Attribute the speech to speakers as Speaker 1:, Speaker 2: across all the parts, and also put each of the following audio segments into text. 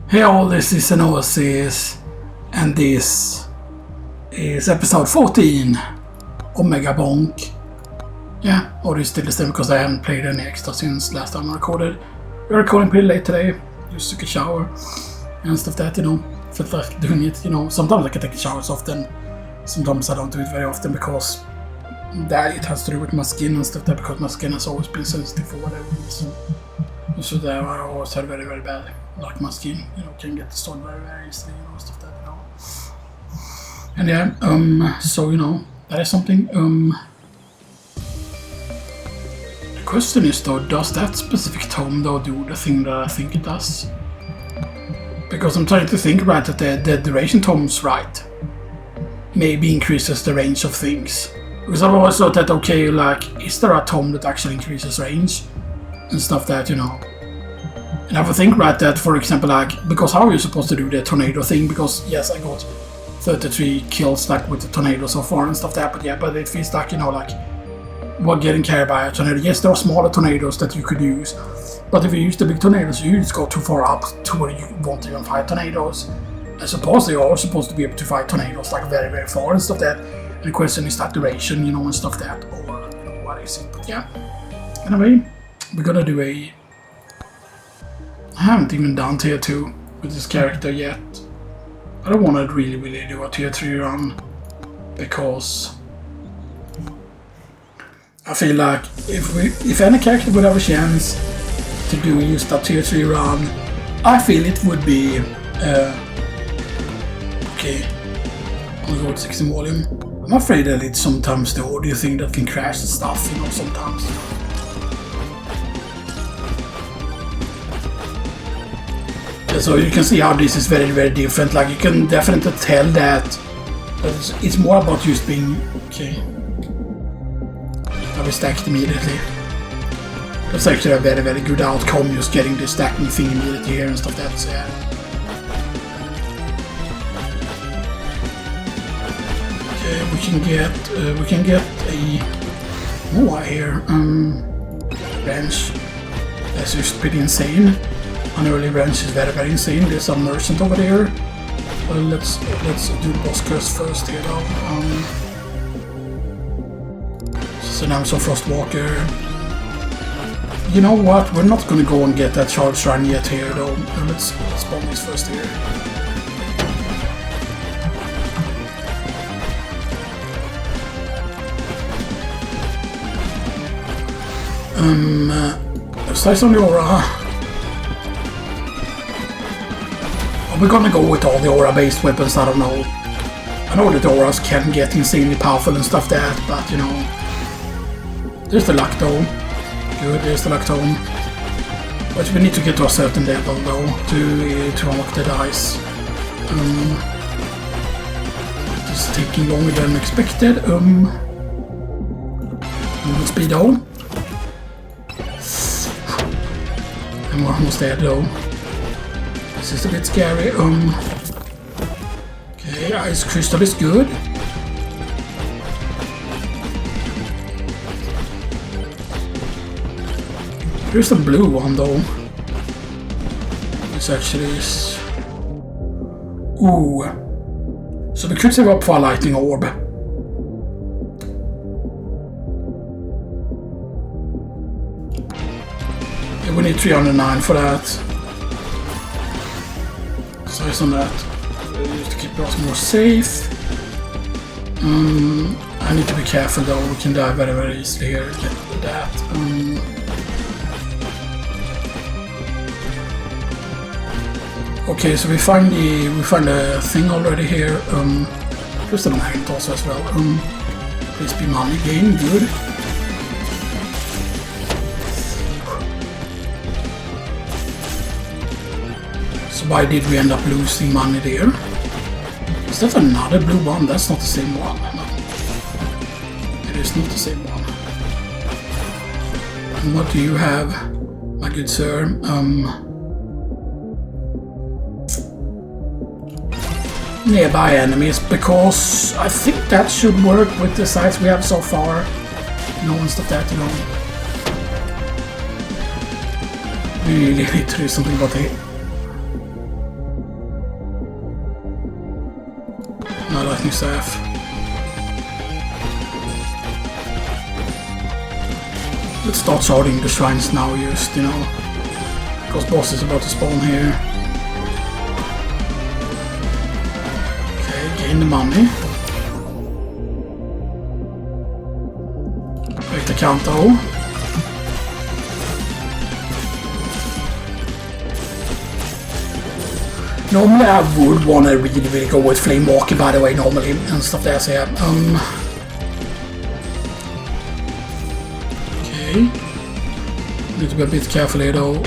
Speaker 1: Hey all, this is Xenoxis, and this is episode 14 of Megabonk. Yeah, audio is still the same because I haven't played any extra since last time I recorded. We're recording pretty late today, just took a shower and stuff that, felt like doing it, Sometimes I can take showers often, sometimes I don't do it very often because that it has to do with my skin and stuff that, because my skin has always been sensitive for whatever reason. So that I always had very, very bad. Like my skin, can get destroyed very, very easily, stuff that, And yeah, so, that is something. The question is though, does that specific tome though do the thing that I think it does? Because I'm trying to think right that the duration tome's right. Maybe increases the range of things. Because I've always thought that, okay, like, is there a tome that actually increases range? And stuff that, And I would think, right, that, for example, like, because how are you supposed to do the tornado thing? Because, yes, I got 33 kills, like, with the tornado so far and stuff that, but yeah, but it feels like, like, what getting carried by a tornado. Yes, there are smaller tornadoes that you could use, but if you use the big tornadoes, you just go too far up to where you won't even fight tornadoes. I suppose they are supposed to be able to fight tornadoes, like, very, very far and stuff that. And the question is that duration, and stuff that, or, what is it? But yeah, anyway, we're gonna do a... I haven't even done tier 2 with this character yet. I don't want to really do a tier 3 run because I feel like if any character would have a chance to do just a tier 3 run, I feel it would be okay. I'm gonna go with 16 volume. I'm afraid that it's sometimes the audio thing that can crash the stuff, sometimes. So you can see how this is very, very different. Like, you can definitely tell that it's more about just being... Okay. I'll be stacked immediately. That's actually a very, very good outcome, just getting the stacking thing immediately here and stuff like that. So yeah. Okay, we can get a more here. Wrench. That's just pretty insane. An early wrench is very, very insane. There's some merchant over there. Well, let's do the boss curse first here though. So now some Frostwalker. You know what? We're not gonna go and get that charge run yet here though. Let's spawn this first here. Size on the aura. We're gonna go with all the aura-based weapons, I don't know. I know that the auras can get insanely powerful and stuff that, but there's the luck though. Good, there's the luck tome. But we need to get to a certain level though to unlock the dice. It's taking longer than expected. Speedo. And we're almost there though. This is a bit scary. Okay, Ice Crystal is good. Here's the blue one though. This actually is... Ooh. So we could save up for a lightning orb. Yeah, we need 309 for that. Size on that, just to keep us more safe. I need to be careful though, we can die very, very easily here. Get that. Okay, so we find the thing already here. There's the magnet also as well. Please be money gain, good. Why did we end up losing money there? Is that another blue one? That's not the same one. No. It is not the same one. And what do you have, my good sir? Nearby enemies, because I think that should work with the sites we have so far. And stuff that, We really need to do something about it. lightning staff. Let's start sorting the shrines now, just, you know, because boss is about to spawn here. Okay, gain the money. Break the counter. Normally I would want to really go with Flame Walker, by the way, normally, and stuff there, so yeah. Okay. Need to be a bit careful here though.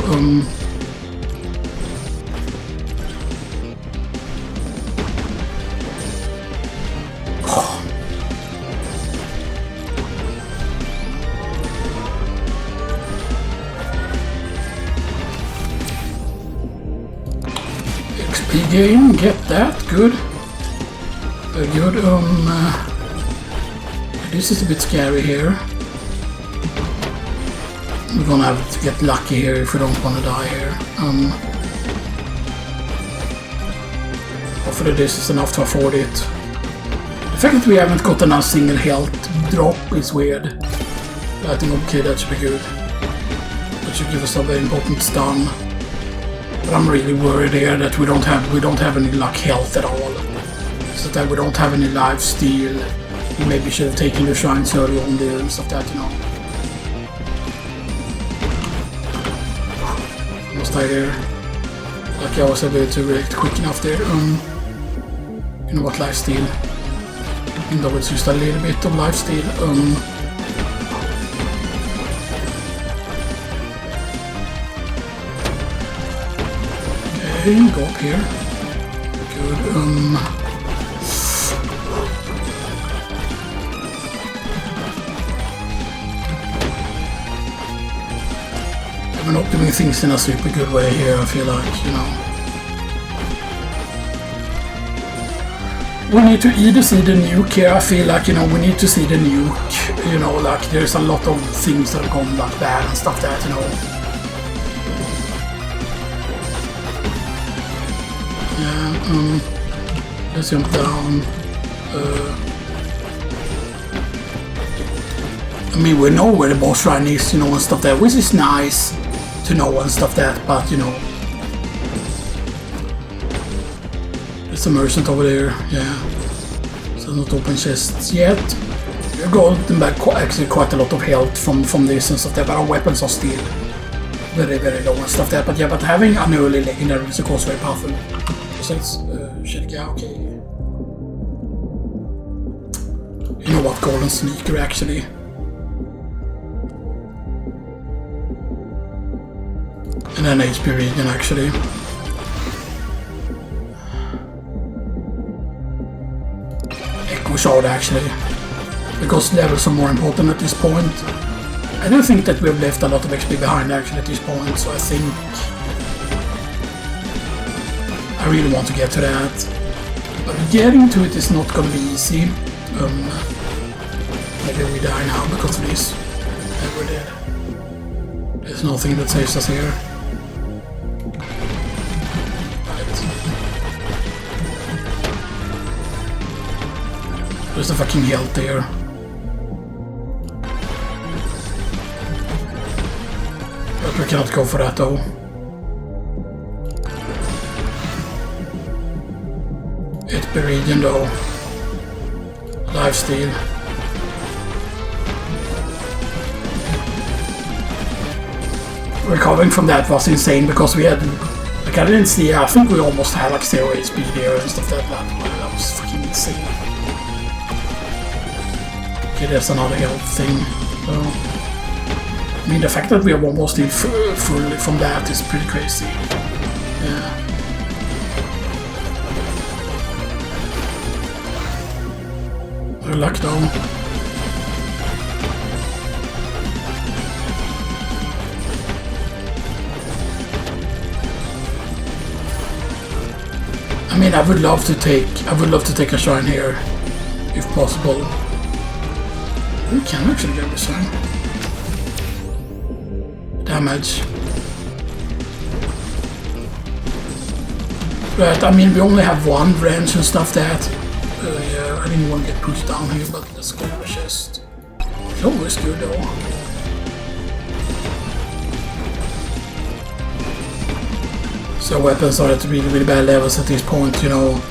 Speaker 1: Game, get that, good. Very good. This is a bit scary here. We're gonna have to get lucky here if we don't want to die here. Hopefully this is enough to afford it. The fact that we haven't gotten a single health drop is weird. I think okay, that should be good. That should give us a very important stun. But I'm really worried here that we don't have any luck health at all. So that we don't have any life steal. We maybe should have taken the shrines early on there and stuff like that, you know. Almost died there. Like I was able to react quick enough there. You know what, life steal. Even though it's just a little bit of life steal. Okay, go up here. Good, we're not doing things in a super good way here, I feel like, you know. We need to either see the nuke here, I feel like, you know, we need to see the nuke, you know, like, there's a lot of things that are going like bad and stuff that, you know. Yeah, let's jump down. I mean, we know where the boss shrine is, you know, and stuff that, which is nice to know and stuff that, but, you know. There's a merchant over there, yeah. So not open chests yet. We've gotten back actually quite a lot of health from this and stuff that, but our weapons are still very, very low and stuff that, but yeah, but having an early legendary is of course very powerful. So let's check, yeah, okay. You know what, golden sneaker actually. And then HP region actually. Echo shard actually. Because levels are more important at this point. I do think that we've left a lot of XP behind actually at this point, so I think I really want to get to that. But getting to it is not going to be easy. Maybe we die now because of this. And we're dead. There's nothing that saves us here. There's a fucking health there. But we cannot go for that though. HP region though. Lifesteal. Recovering from that was insane because we had, like I didn't see, I think we almost had like 0 HP there and stuff like that. That was fucking insane. Okay, there's another health thing. So, I mean, the fact that we are almost in fully from that is pretty crazy. Yeah. Good luck though. I mean, I would love to take a shrine here, if possible. We can actually get this shrine. Damage. But I mean, we only have one wrench and stuff that. Yeah, I didn't want to get pushed down here, but let's go to the chest. It's always good though. So weapons are at really bad levels at this point, you know.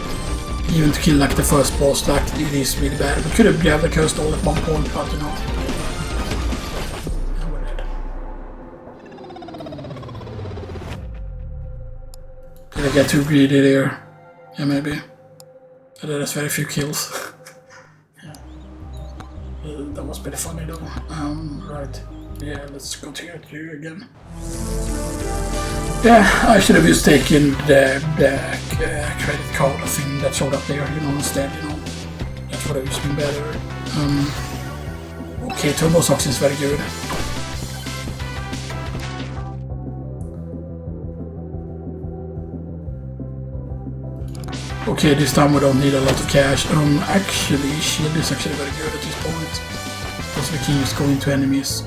Speaker 1: Even to kill like the first boss, like it is really bad. We could have grabbed the cursed all at one point, but you know. Yeah, we're dead. Did I get too greedy there? Yeah, maybe. That's very few kills. Yeah. That was pretty funny though. Right. Yeah, let's continue to you again. Yeah, I should have just taken the credit card thing that showed up there, you know, instead, you know. That would have just been better. Okay, Turbo Socks is very good. Okay, this time we don't need a lot of cash. Actually, shield is actually very good at this point. Because we can just go into enemies.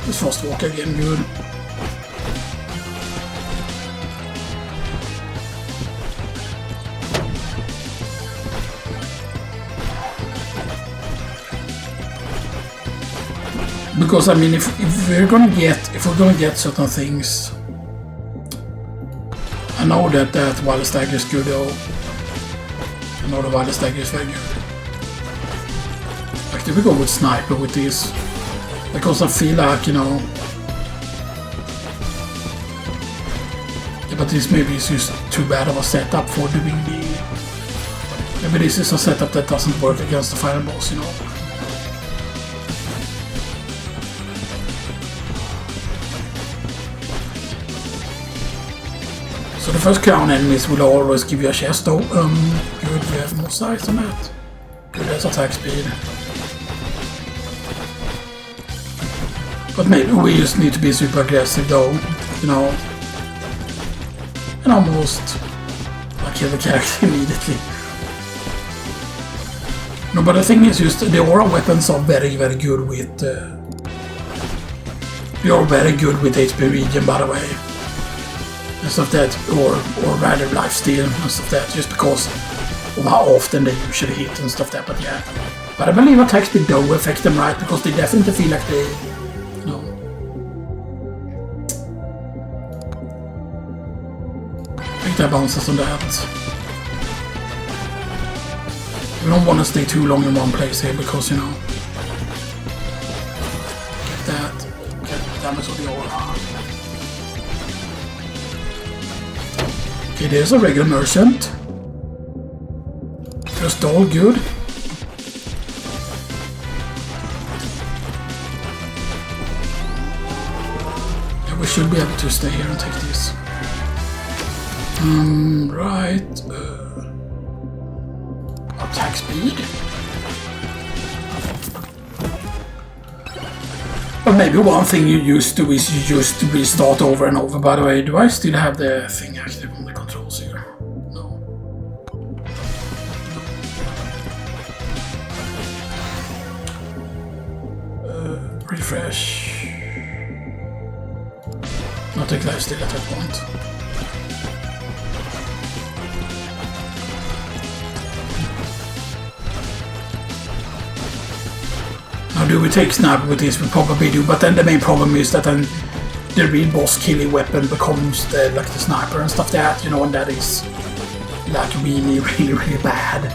Speaker 1: This fast walk again, good. Because I mean, if we're gonna get certain things, I know that Wild Stagger is good though. I know the Wild Stagger is very good. Actually, we go with Sniper with this because I feel like, you know. Yeah, but this maybe is just too bad of a setup for doing the. Maybe this is a setup that doesn't work against the final boss, you know. So the first crown enemies will always give you a chest though. Good, we have more size on that. Good, that's attack speed. But maybe we just need to be super aggressive though, you know. And almost kill the character immediately. No, but the thing is just the aura weapons are very, very good with... they are very good with HP regen, by the way. And stuff that, or rather lifesteal and stuff that, just because of how often they usually hit and stuff that, but yeah. But I believe attack speed do affect them, right, because they definitely feel like they, you know. I think that bounces on that. We don't want to stay too long in one place here because, you know. Get damage on the aura. Okay, there's a regular merchant. Just all good. Yeah, we should be able to stay here and take this. Right. Attack speed. But maybe one thing you used to is you just restart over and over. By the way, do I still have the thing active on the controls here? No. Refresh. Not take life still at that point. Now, do we take sniper with this? We probably do, but then the main problem is that then the real boss killing weapon becomes the, like the sniper and stuff that, you know, and that is like really, really, really bad.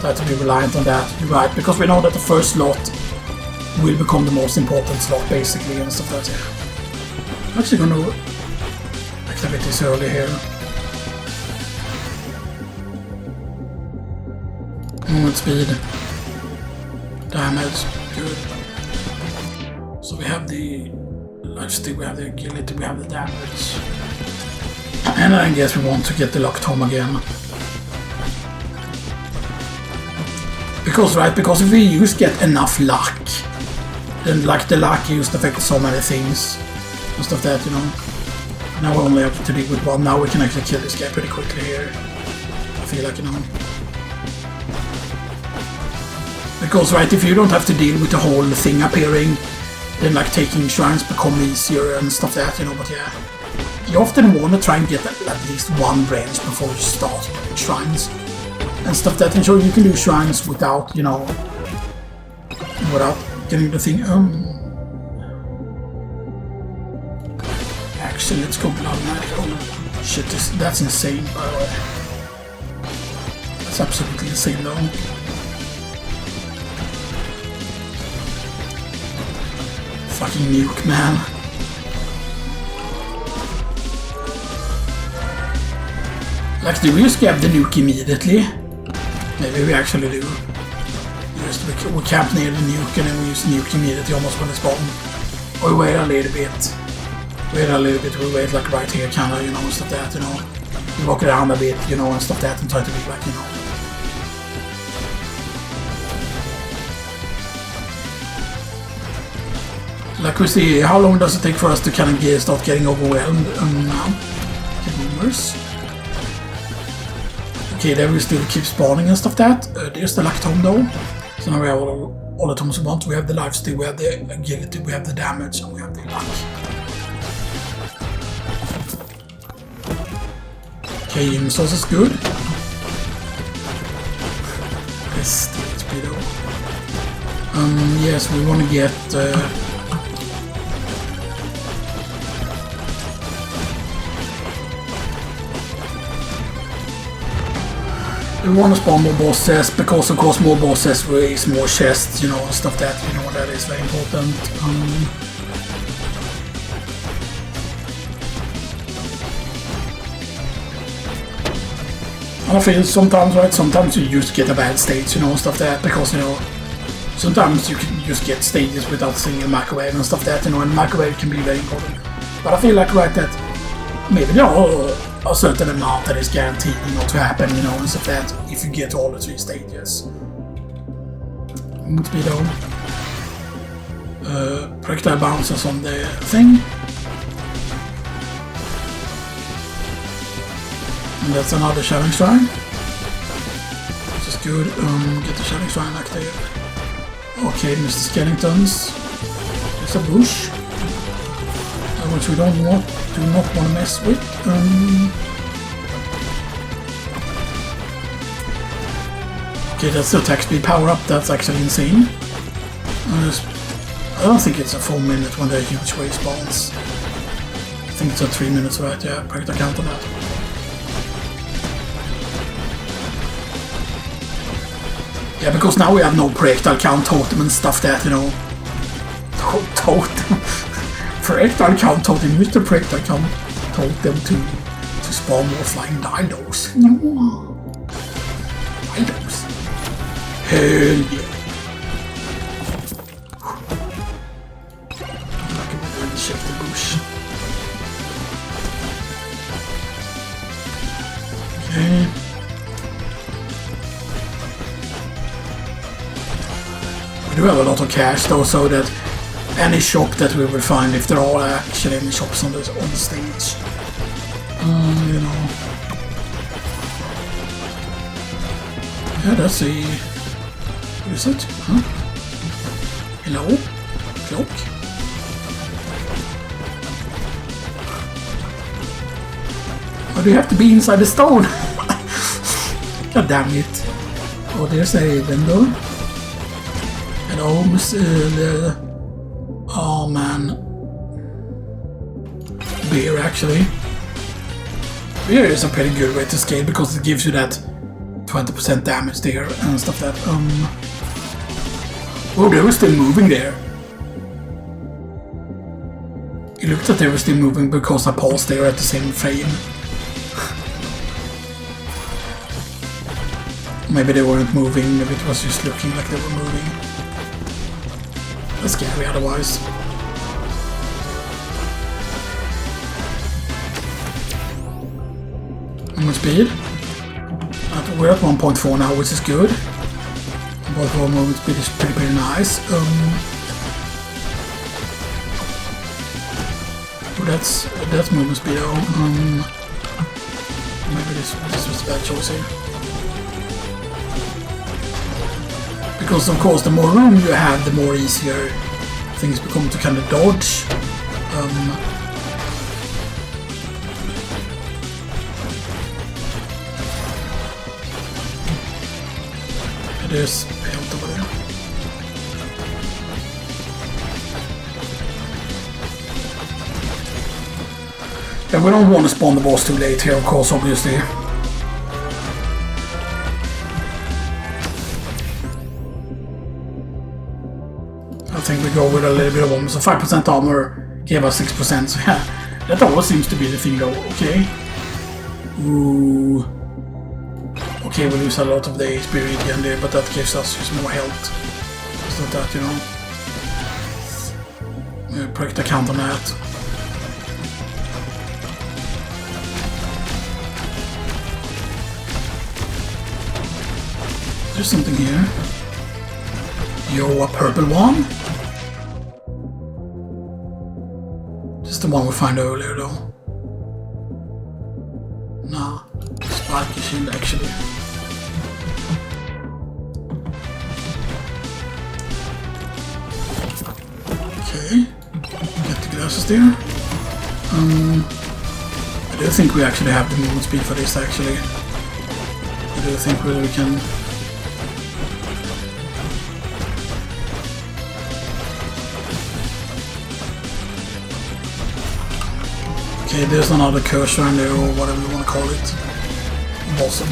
Speaker 1: So I have to be reliant on that, you're right, because we know that the first slot will become the most important slot basically and stuff like that. I'm actually going to activate this early here. Movement speed. Damage. Good. So we have the lifesteal, we have the agility, we have the damage. And I guess we want to get the locked home again. Because, right, because if we just get enough luck, then like the luck used affects so many things and stuff that, you know. Now we only have to deal with one. Now we can actually kill this guy pretty quickly here. I feel like, you know. Because, right, if you don't have to deal with the whole thing appearing, then like taking shrines become easier and stuff like that, you know, but yeah. You often want to try and get at least one range before you start doing shrines. and stuff that. And sure, you can do shrines without, you know, without getting the thing. Actually, let's go blood magic. Oh shit, that's insane, by the way. That's absolutely insane, though. Fucking nuke, man. Like, do we just grab the nuke immediately? Maybe we actually do. We camp near the nuke and then we use the nuke immediately almost when it's spawn. Or we wait a little bit. We wait like right here, kinda, you know, and stuff that, you know. We walk around a bit, you know, and stuff that, and try to be like, you know. Like we see, how long does it take for us to kind of start getting overwhelmed now? Boomers. Okay, there we still keep spawning and stuff that. There's the luck tome though. So now we have all the tomes we want. We have the lifesteal, we have the agility, we have the damage, and we have the luck. Okay, human source is good. Best HP though. Yes, we want to get we want to spawn more bosses because of course more bosses raise more chests, you know, and stuff that, you know, that is very important. I feel sometimes, right, sometimes you just get a bad stage, you know, and stuff that, because, you know, sometimes you can just get stages without seeing a microwave and stuff that, you know, and microwave can be very important. But I feel like, right, that maybe, you know, a certain amount that is guaranteed, you know, to happen, you know, and stuff that, if you get all the 3 stages. Move speed on. Projectile bounces on the thing. And that's another challenge shrine. Which is good. Get the challenge shrine active. Okay, Mr. Skeletons. There's a bush. Which we do not want to mess with. Okay, that's the attack speed power up. That's actually insane. I don't think it's a full minute when the huge wave spawns. I think it's a 3 minutes, right? Yeah, practice count on that. Yeah, because now we have no projectile count totem and stuff that, you know. Totem. Projectile count totem. Use the projectile count totem to spawn more flying dinos. Dinos. Hell yeah. Like a bit of check the bush. Okay. We do have a lot of cash though, so that any shop that we will find, if there are actually any shops on the stage, you know. Yeah, that's a. What is it? Huh? Hello? Cloak? Why do you have to be inside the stone? God damn it. Oh, there's a window. Hello, Mr. Oh man. Beer, actually. Beer is a pretty good way to scale because it gives you that 20% damage there and stuff that, Oh, they were still moving there. It looked like they were still moving because I paused there at the same frame. Maybe they weren't moving, maybe it was just looking like they were moving. That's scary otherwise. How much speed? We're at 1.4 now, which is good. 1.4 movement speed is pretty nice. That's movement speed though. Maybe this was a bad choice here. Because of course the more room you have, the more easier things become to kind of dodge. There's feelt over there. Yeah, we don't want to spawn the boss too late here, of course, obviously. I think we go with a little bit of armor. So 5% armor gave us 6%. So yeah, that always seems to be the thing though. Okay. Ooh. Okay, we lose a lot of the HP again there, but that gives us just more health. It's not that, you know. Break the count on that. There's something here. Yo, a purple one? This is the one we found earlier though. Nah, spiky shield actually. Okay, get the glasses there. I do think we actually have the movement speed for this actually. I do think we can. Okay, there's another curse around there, or whatever you want to call it.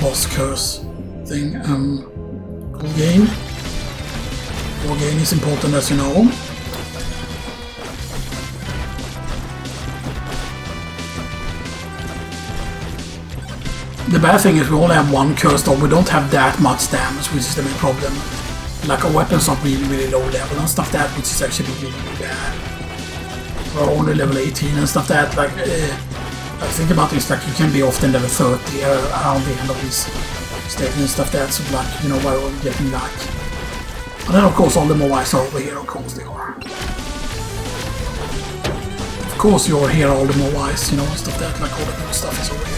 Speaker 1: Boss curse thing. Full gain. Full gain is important, as you know. The bad thing is we only have one curse, though we don't have that much damage, which is the main problem. Like our weapons are really low level and stuff that, which is actually really bad. We're only level 18 and stuff that, like, I think about this, like, you can be often level 30 around the end of this stage and stuff that, so like, you know, why we're getting like. And then of course all the mobiles are over here, of course they are. Of course you're here, all the mobiles, you know, and stuff that, like all the good stuff is over here.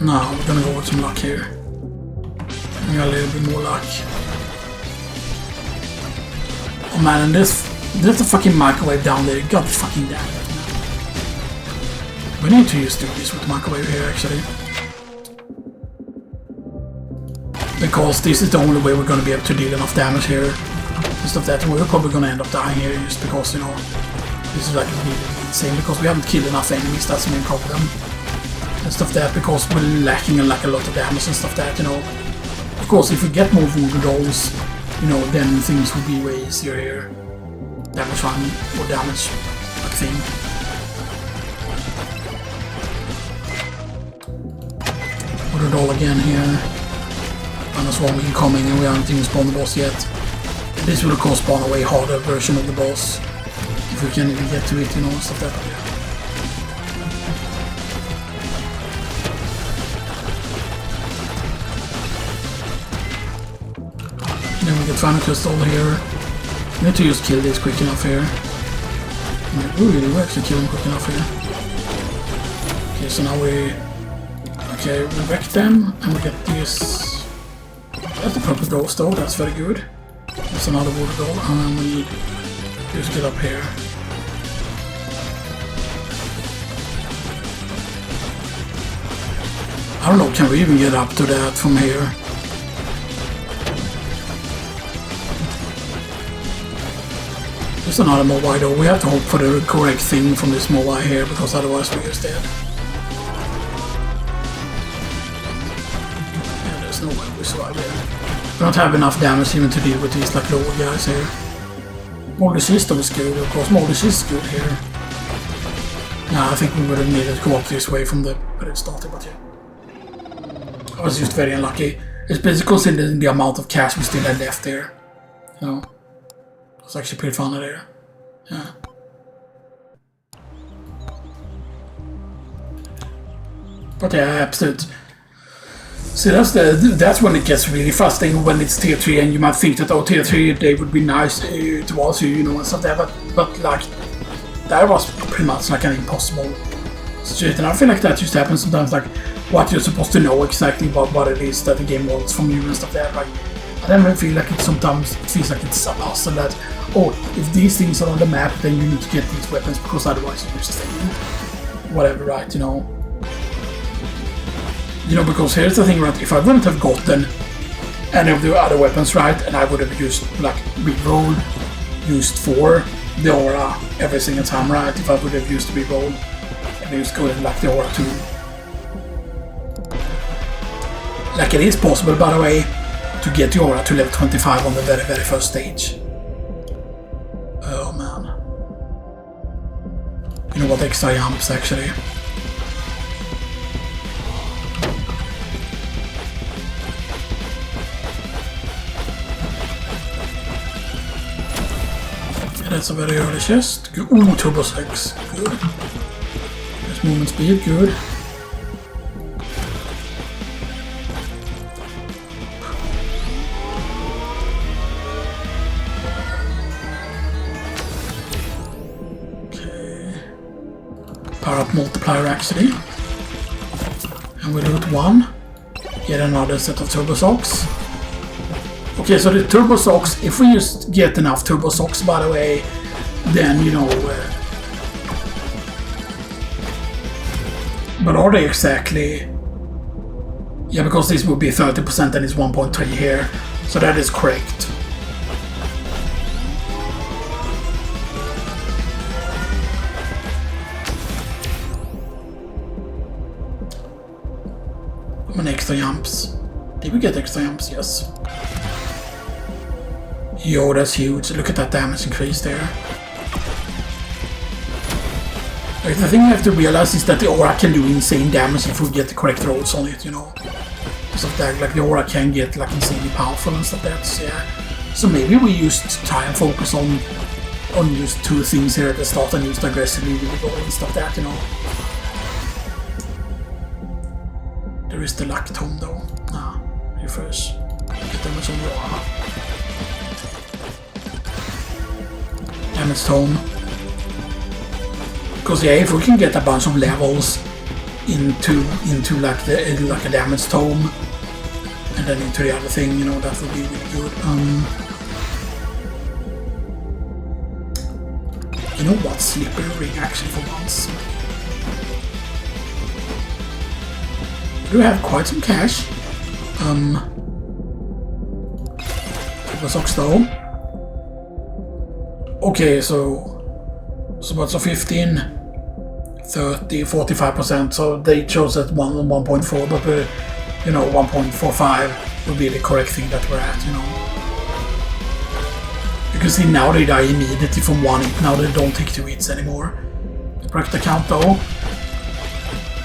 Speaker 1: Now we're gonna go with some luck here. We got a little bit more luck. Oh man, and there's the fucking microwave down there. God fucking damn it. We need to just do this with the microwave here actually. Because this is the only way we're gonna be able to deal enough damage here. And stuff that, and we're probably gonna end up dying here just because, you know, this is like really insane because we haven't killed enough enemies, that's the main problem. And stuff that, because we're lacking like a lot of damage and stuff that, you know. Of course, if we get more voodoo dolls, you know, then things will be way easier here. Damage run or damage like thing. Put it all again here. Minus one incoming, and we haven't even spawned the boss yet. And this will of course spawn a way harder version of the boss. If we can even get to it, you know, stuff that way. Then we get final crystal here. We need to just kill this quick enough here. Ooh, we actually kill him quick enough here. Okay, so now we wreck them, and we get this. That's the purple ghost though, that's very good. That's another water doll, and then we just get up here. I don't know, can we even get up to that from here? There's another mobile though. We have to hope for the correct thing from this mobile here, because otherwise we're just dead. Yeah, there's no way we survive here. We don't have enough damage even to deal with these like lower guys here. Moldy system is good, of course. Moldy is good here. Nah, I think we would have needed to go up this way from the where it started, but yeah. I was just very unlucky. Especially considering the amount of cash we still had left there. You know. It's actually pretty fun there. Yeah. But yeah, absolute. See, that's when it gets really frustrating when it's tier 3 and you might think that, oh, tier 3 they would be nice towards you, you know, and stuff there, but like that was pretty much like an impossible situation. I feel like that just happens sometimes, like what you're supposed to know exactly what it is that the game wants from you and stuff there. Like I don't really feel like it sometimes feels like it's a puzzle that, oh, if these things are on the map, then you need to get these weapons because otherwise you just fail. Whatever, right, you know. You know, because here's the thing, right? If I wouldn't have gotten any of the other weapons right, and I would have used, like, reroll, used for the Aura every single time, right? If I would have used reroll, and used go in, like, the Aura too. Like, it is possible, by the way, to get the Aura to level 25 on the very, very first stage. Oh, man. You know what, extra jumps, actually. That's a very early chest. Good. Ooh, turbo 6. Good. There's movement speed. Good. Okay. Power up multiplier actually. And we loot 1. Get another set of turbo socks. Okay, so the turbo socks, if we just get enough turbo socks, by the way, then, you know... but are they exactly... Yeah, because this would be 30% and it's 1.3 here, so that is correct. How many extra jumps? Did we get extra jumps? Yes. Yo, that's huge. Look at that damage increase there. Like, the thing we have to realize is that the Aura can do insane damage if we get the correct rolls on it, you know. So that, like, the Aura can get, like, insanely powerful and stuff like that, yeah. So maybe we used try and focus on just 2 things here at the start and used aggressively with the and stuff like that, you know. There is the luck tome though. Nah, refresh. Get damage on the Aura. Damage tome. Because yeah, if we can get a bunch of levels into like a damage tome and then into the other thing, you know, that would be really good. You know what? Slippery ring actually for once. We do have quite some cash. Turbo socks though. Okay, so what's a 15, 30, 45%, so they chose at 1.4, but you know, 1.45 would be the correct thing that we're at, you know. You can see now they die immediately from 1 hit, now they don't take 2 hits anymore. The correct account though,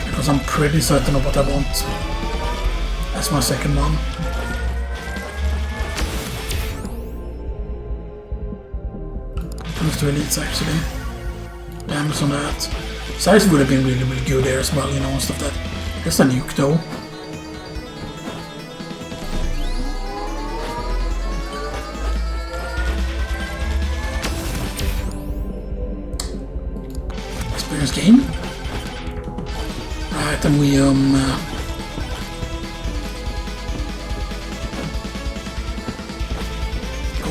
Speaker 1: because I'm pretty certain of what I want. That's my second one. Move to elites actually. Damage on that. Size would have been really, really good there as well, you know, and stuff that. That's a nuke though. Experience gain. Right, and we go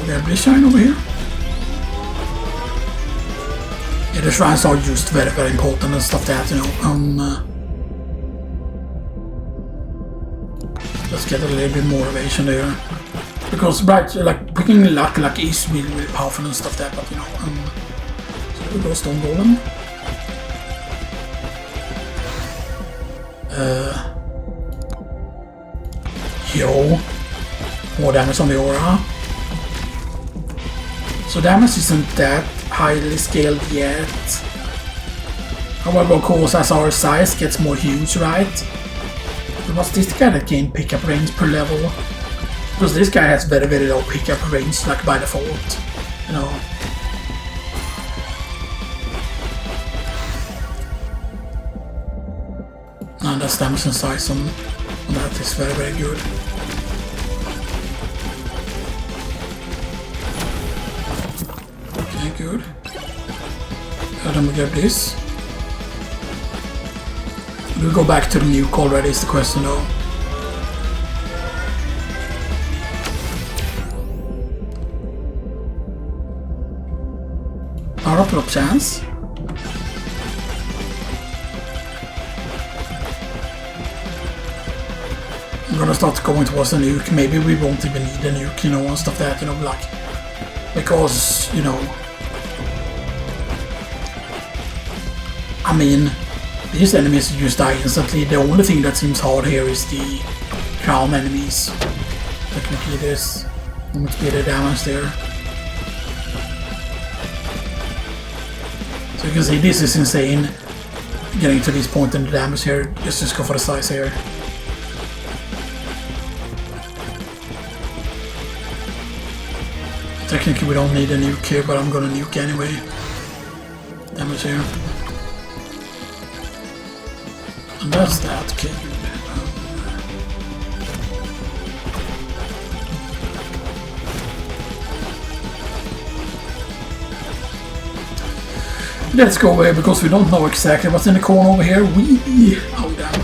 Speaker 1: there, Bliss Shine over here. Yeah, the shrines are just very, very important and stuff that, you know. Let's get a little bit more evasion there. Because, right, like, picking luck is really, really powerful and stuff that, but, you know, so we go Stone Golem. Yo. More damage on the Aura. So damage isn't that highly scaled yet. However, of course, as our size gets more huge, right? But what's this guy that gained pickup range per level? Because this guy has very, very low pickup range, like by default, you know. And that's damage and size on that is very, very good. Okay, good. And then we get this. We'll go back to the nuke already, is the question though. Power up chance. gonna start going towards the nuke. Maybe we won't even need a nuke, you know, and stuff like that, you know, like, because, you know, I mean, these enemies just die instantly. The only thing that seems hard here is the crown enemies. Technically there's much better damage there. So you can see this is insane. Getting to this point in the damage here. Just go for the size here. Technically we don't need a nuke here, but I'm gonna nuke anyway. Damage here. And that's that, okay. Let's go away because we don't know exactly what's in the corner over here. Oh damn.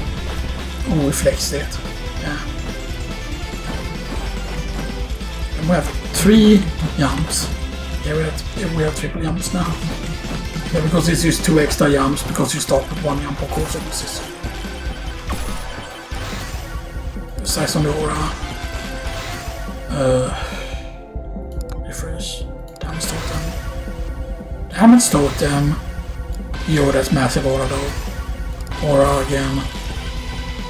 Speaker 1: Oh, we flexed it. Yeah. And we have 3 jumps. Yeah, we have triple jumps now. Yeah, because this is 2 extra jumps because you start with 1 jump of course. Size on the aura. Refresh. Damage totem. Damage totem. Yo, that's massive aura though. Aura again.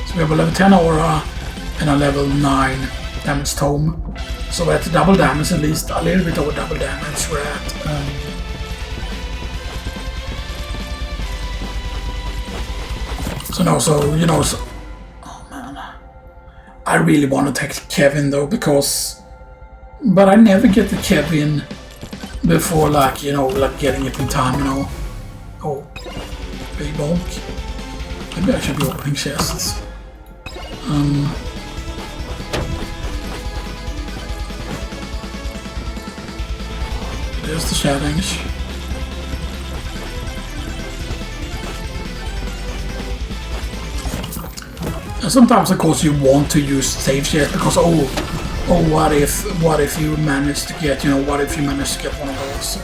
Speaker 1: So we have a level 10 aura and a level 9 damage tome. So we're at double damage at least. A little bit over double damage we're at. So no, so you know, so, oh man, I really want to take Kevin though because, but I never get the Kevin before, like, you know, like getting it in time, you know. Oh, big bonk. Maybe I should be opening chests. There's the challenge. And sometimes, of course, you want to use save chest because what if you manage to get, you know, what if you manage to get one of those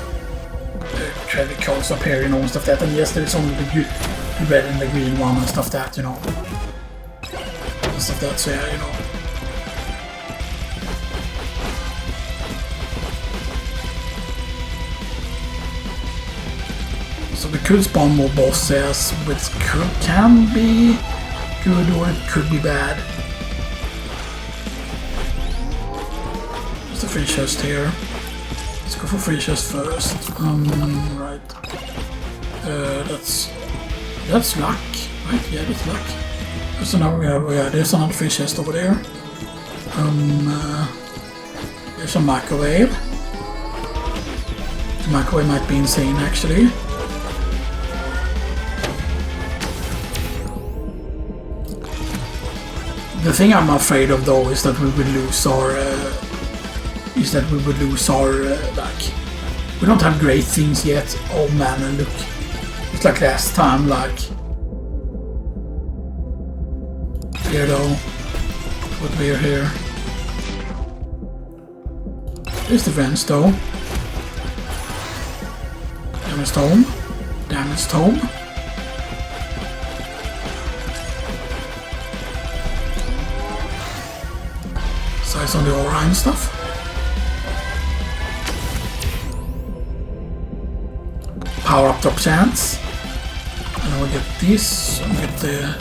Speaker 1: credit cards up here, you know, and stuff like that. And yes, there's only the red and the green one and stuff like that, you know, and stuff like that. So yeah, you know. So we could spawn more bosses, which can be good or it could be bad. There's a free chest here. Let's go for free chest first. Right. That's luck, right? Yeah, that's luck. So now we have there's another free chest over there. There's a microwave. The microwave might be insane actually. The thing I'm afraid of though is that we would lose our like, we don't have great things yet. Oh man, and look, it's like last time, like here though, what we're here. Here's the vents though. Damage tome, damage tome. Size on the aura and stuff. Power up top chance. And we'll get this, and get the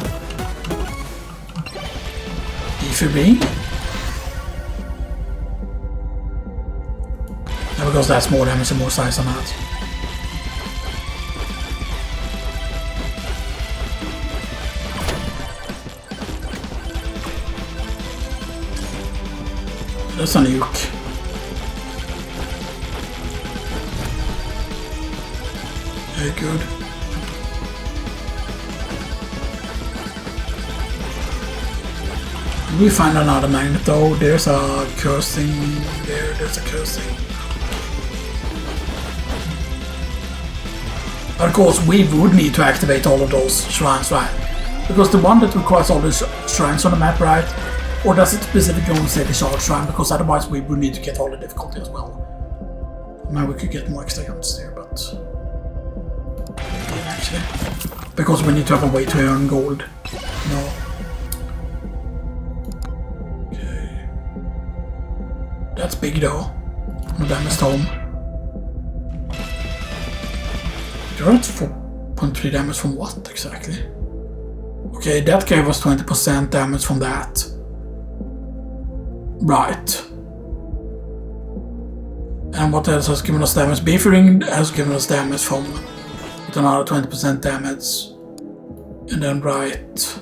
Speaker 1: ether beam. And because that's more damage and more size on that. That's a nuke. Very good. We find another magnet though. There's a curse thing there. There's a curse thing. But of course, we would need to activate all of those shrines, right? Because the one that requires all the shrines on the map, right? Or does it specifically only say the shard shrine? Because otherwise we would need to get all the difficulty as well. Now we could get more extra jumps there, but actually, because we need to have a way to earn gold. No. big though. No damage tome. You're at 4.3 damage from what exactly? Okay, that gave us 20% damage from that. Right. And what else has given us damage? Beefy Ring has given us damage from with another 20% damage. And then right.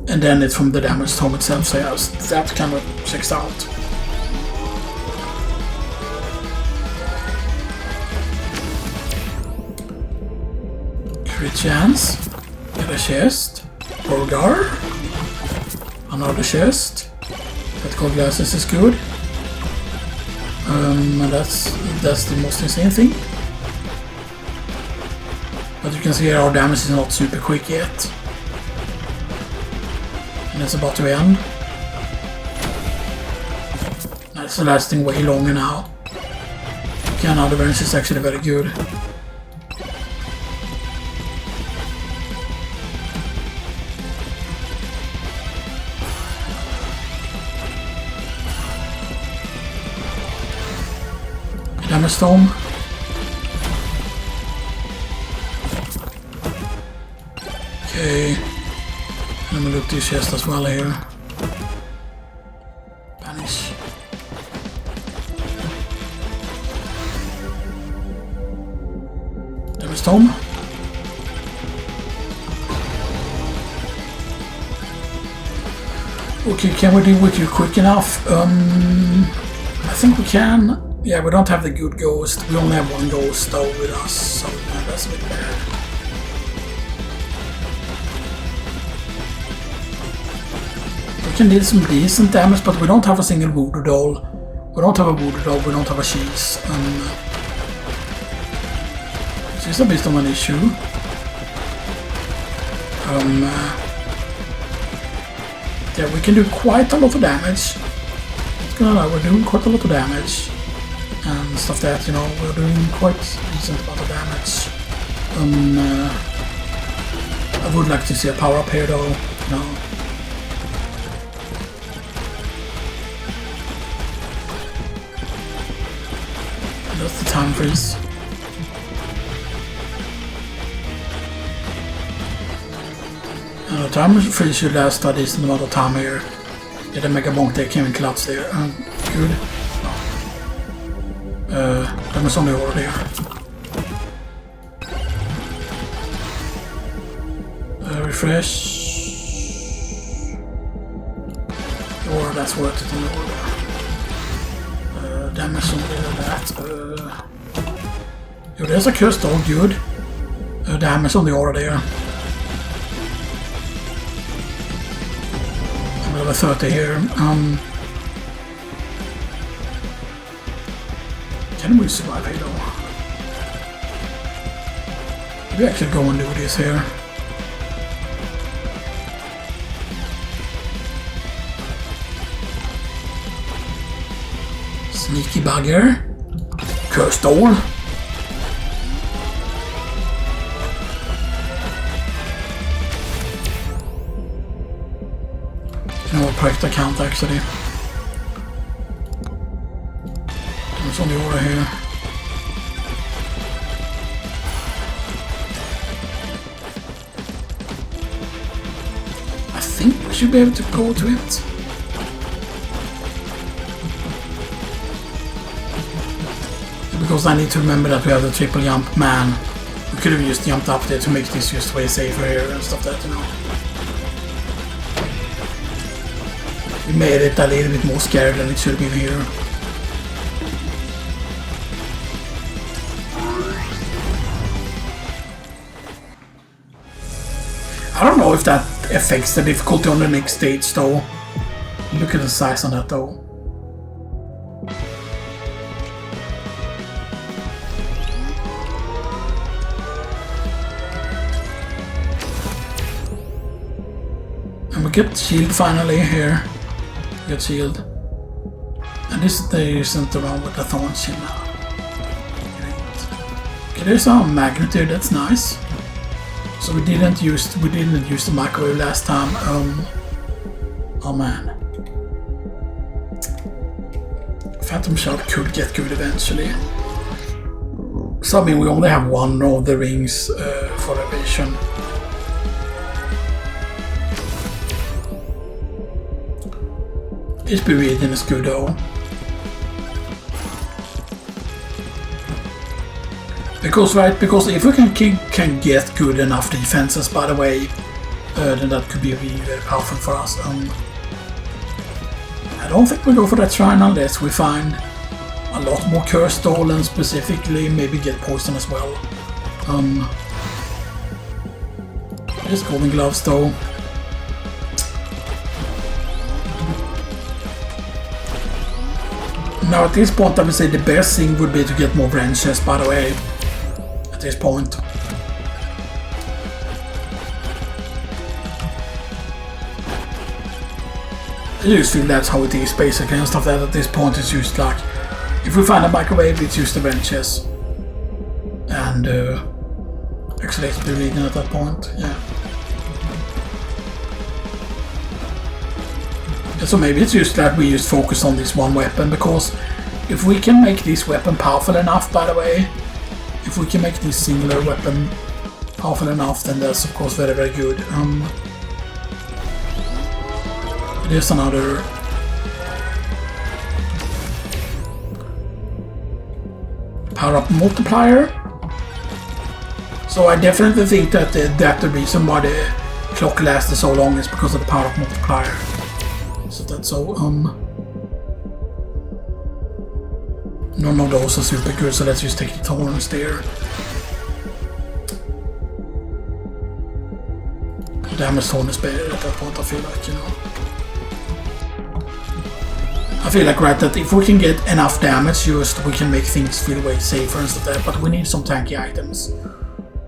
Speaker 1: And then it's from the damage tome itself, so yeah, that kind of checks out. Crit chance. Get a chest. Borgar. Another chest. That gold glasses is good. That's the most insane thing. But you can see our damage is not super quick yet. And it's about to end. That's lasting way longer now. Okay, now the range is actually very good. Damage Tome. Okay. And I'm gonna loot this chest as well here. Banish. Damage Tome. Okay, can we deal with you quick enough? I think we can. Yeah, we don't have the good ghost. We only have one ghost though with us, so that's a bit bad. We can deal some decent damage, but we don't have a single voodoo doll. We don't have a voodoo doll, we don't have a cheese. This is a bit of an issue. Yeah, we can do quite a lot of damage. We're doing quite a lot of damage. And stuff that, you know, we're doing quite a decent amount of damage. I would like to see a power up here though, you know. And that's the time freeze. And the time freeze should last a decent amount of time here. Yeah, the Megabonk there came in clutch there. Good. Den är som det var det. Refresh. Or that's worth it in order. Damage on that. Jo, there's a cursed dog, good. Damage on the aura there. I'm level 30 here. Can we survive here though? We actually go and do this here. Sneaky bugger. Cursed doll. No project account actually. There's only aura here. I think we should be able to go to it. Because I need to remember that we have the triple jump man. We could have just jumped up there to make this just way safer here and stuff that, you know. We made it a little bit more scary than it should have been here. I don't know if that affects the difficulty on the next stage though. Look at the size on that though. And we get shield finally here. We get shield. And this there isn't around with the thorn shield now. Okay, there's a magnet here, that's nice. So we didn't use the microwave last time. Oh man. Phantom Shot could get good eventually. So I mean, we only have one of the rings for evasion. HP reading is good though. Because if we can get good enough defenses, by the way, then that could be really very powerful for us. I don't think we go for that shrine unless we find a lot more curse stolen, specifically maybe get poison as well. Just golden gloves though. Now at this point I would say the best thing would be to get more wrenches, by the way. At this point. I just feel that's how it is basically, and stuff that at this point is just like, if we find a microwave, it's just the wrenches. And actually it's the reading at that point, yeah. So maybe it's just that we just focus on this one weapon, because if we can make this weapon powerful enough, by the way, if we can make this singular weapon powerful enough, then that's of course very, very good. There's another power-up multiplier. So I definitely think that the reason why the clock lasted so long is because of the power-up multiplier. So that's so none of those are super good, so let's just take the tolerance there. Damage tone is better at that point, I feel like, you know. I feel like, right, that if we can get enough damage used, we can make things feel way safer and stuff like that, but we need some tanky items.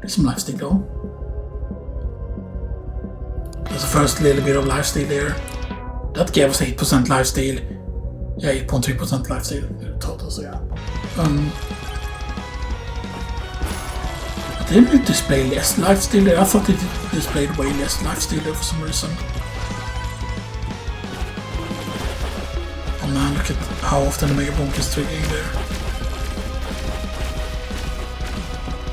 Speaker 1: There's some lifesteal though. There's the first little bit of lifesteal there. That gave us 8% lifesteal. Yeah, 8.3% lifesteal total, so yeah. But didn't it display less lifesteal there? I thought it displayed way less lifesteal there for some reason. Oh man, look at how often the Megabonk is triggering there.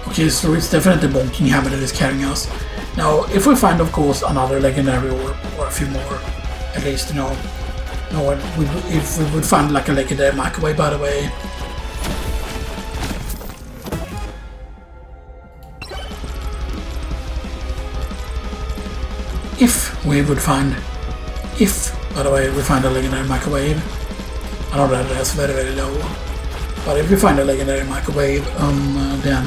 Speaker 1: Okay, so it's definitely the bonking hammer that is carrying us. Now, if we find, of course, another legendary or a few more, at least, you know, if we would find like a legendary microwave, by the way. If we find a legendary microwave, I know that that's very, very low, but if we find a legendary microwave, then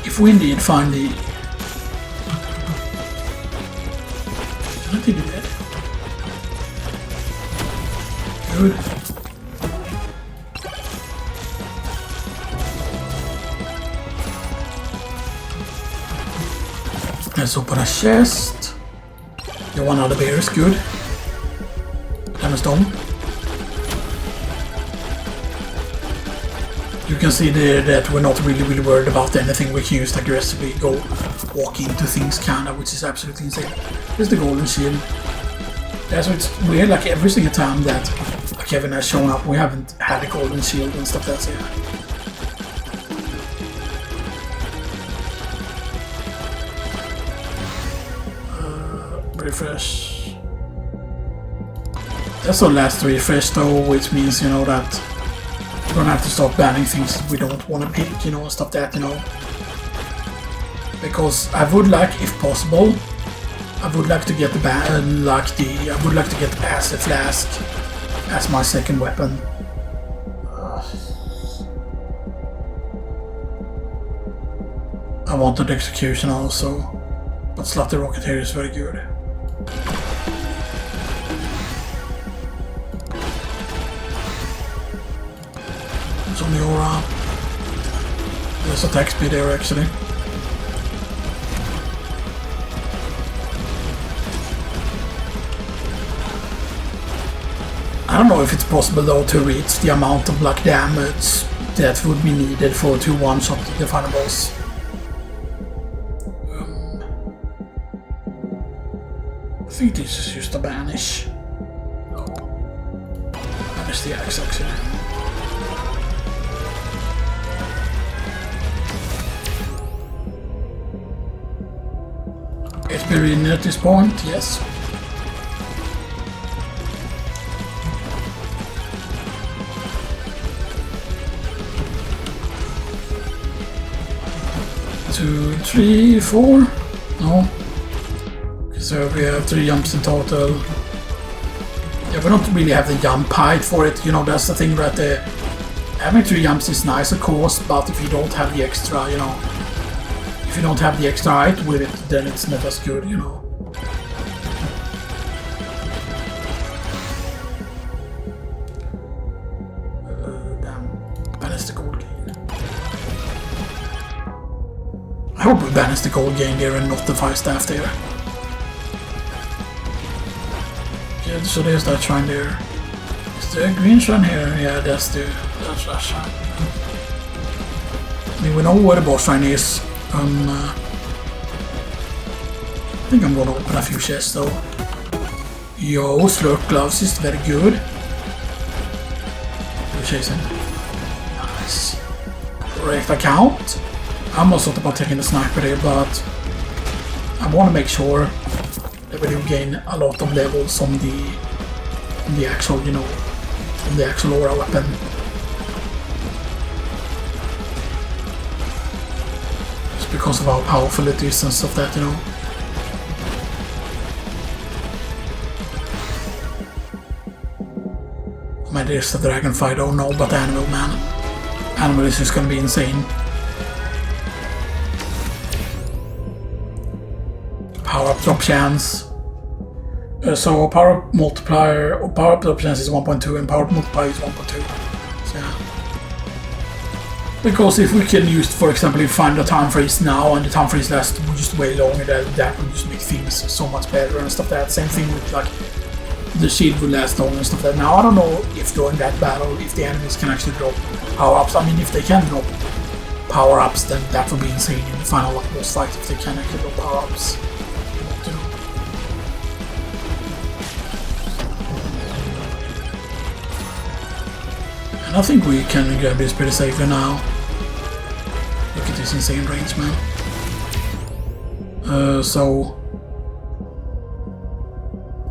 Speaker 1: if we indeed find the... Can I do that? Good. Let's open a chest. The one out of here is good. Damage Tome. You can see there that we're not really worried about anything. We can just aggressively go walk into things kinda, which is absolutely insane. Here's the golden shield. That's what's weird, like every single time that Kevin has shown up, we haven't had a golden shield and stuff, that's it. Refresh. That's our last refresh though, which means, you know, that we're gonna have to start banning things we don't want to pick, you know, and stuff that, you know. Because I would like, if possible, I would like to get the I would like to get the Acid Flask as my second weapon. I wanted Execution also, but Slutty Rocketeer is very good. It's on the Aura. There's attack speed there actually. I don't know if it's possible though to reach the amount of black damage that would be needed to one-shot the final boss. I think this is just a banish. No. Banish the axe actually. It's buried at this point, yes. Two, three, four. No. So we have 3 jumps in total. Yeah, we don't really have the jump height for it. You know, that's the thing that having 3 jumps is nice, of course, but if you don't have the extra, you know, if you don't have the extra height with it, then it's not as good, you know. Damn. Banish the gold gain. I hope we banish the gold gain there and not the 5 staff there. Yeah, so there's that shrine there. Is there a green shrine here? Yeah, that's that shrine. I mean, we know where the boss shrine is. I think I'm gonna open a few chests though. Yo, slurp gloves is very good. We're chasing. Nice. Correct account. I'm not thought about taking the sniper there, but I want to make sure that we do gain a lot of levels on the actual, you know, on the actual aura weapon. Just because of how powerful it is and stuff that, you know. Maybe there's a dragon fight, oh no, but animal, man. Animal is just gonna be insane. Power up drop chance. So power up multiplier or power up drop chance is 1.2 and power up multiplier is 1.2. So yeah. Because if we can use, for example, if we find a time freeze now and the time freeze lasts just way longer, that would just make things so much better and stuff like that. Same thing with like the shield will last longer and stuff like that. Now I don't know if during that battle if the enemies can actually drop power ups. I mean, if they can drop power ups, then that would be insane in the final boss fight if they can actually drop power ups. I think we can grab this pretty safely now. Look at this insane range, man. So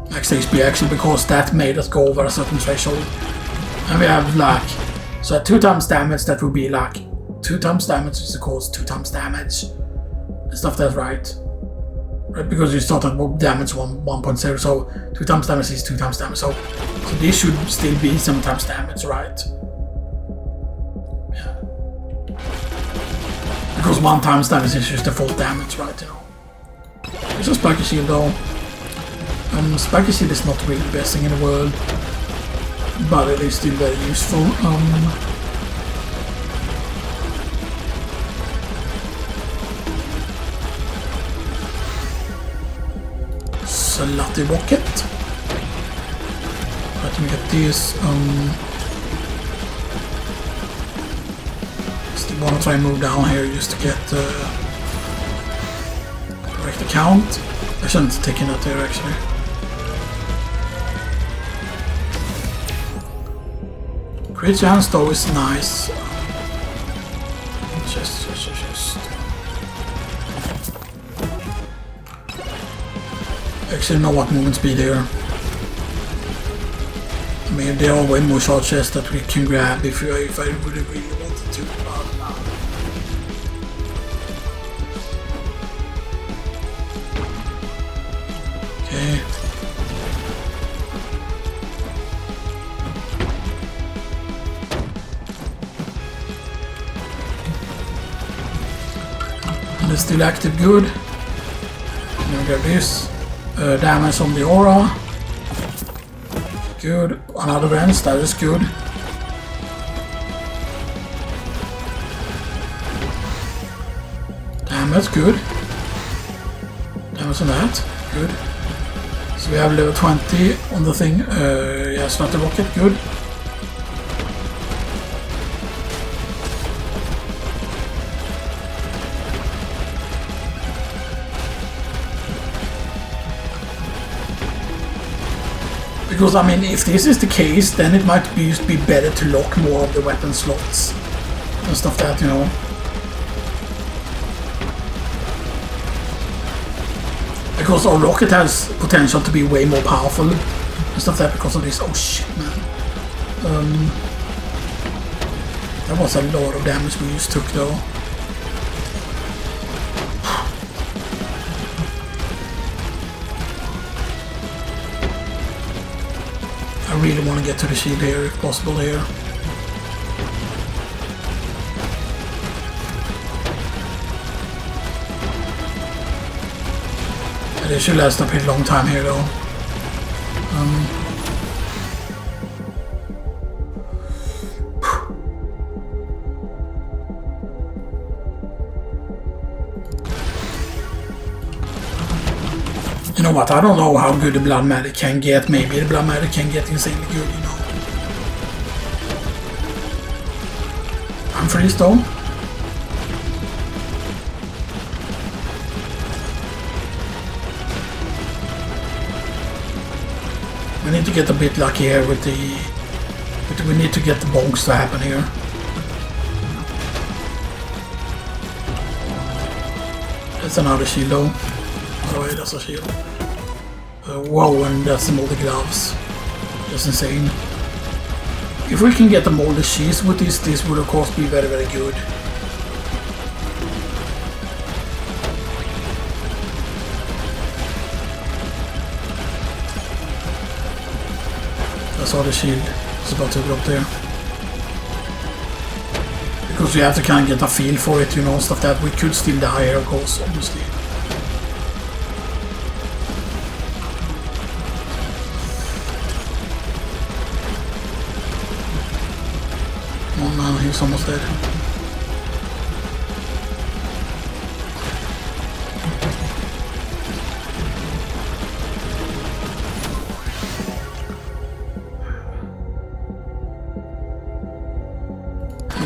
Speaker 1: max HP actually, because that made us go over a certain threshold. And we have like, so at 2 times damage that would be like 2 times damage is of course 2 times damage. And stuff that's right. Right, because you start at damage 1.0, so 2 times damage is 2 times damage. So this should still be 7 times damage, right? Yeah. Because 1 times damage is just the full damage, right? You know. There's a spiky shield though. Spiky shield is not really the best thing in the world, but it is still very useful. Slutty rocket. Let me get this. Still wanna try and move down here just to get the correct account. I shouldn't have taken that there actually. Crit chance though is nice. Just. Actually know what movement speed here. I mean, there are way more short chests that we can grab if I really wanted to. Okay. And it's still active, good. Let me grab this. Damage on the aura. Good. Another range, that is good. Damage, good. Damage on that, good. So we have level 20 on the thing. Yes, not the rocket, good. Because, I mean, if this is the case, then it might be better to lock more of the weapon slots and stuff that, you know. Because our rocket has potential to be way more powerful and stuff like that because of this. Oh shit, man. That was a lot of damage we just took though. I really want to get to the shield here if possible here. It should last a pretty long time here though. You know what, I don't know how good the Blood Magic can get. Maybe the Blood Magic can get insanely good, you know. I'm freeze though. We need to get a bit lucky here with the... we need to get the bonks to happen here. That's another shield though. Oh wait, that's a shield. Whoa, and that's the molded gloves. That's insane. If we can get the molded sheaths with this would of course be very, very good. I saw the shield. It's about to drop there. Because we have to kind of get a feel for it, you know, stuff that we could still die here, of course, obviously. Oh man, he's almost dead.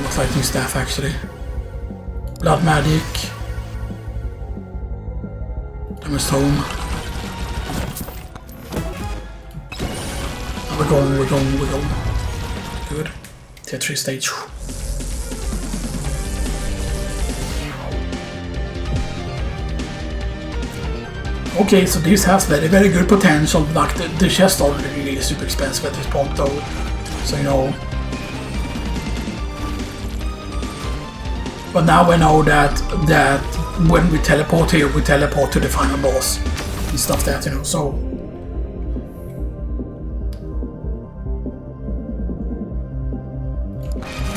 Speaker 1: Fighting staff actually. Blood magic. Damage tome. We're going. Good. Tier 3 stage. Okay, so this has very, very good potential. Like the chest are really super expensive at this point though. So you know. But now we know that when we teleport here, we teleport to the final boss and stuff that, you know, so...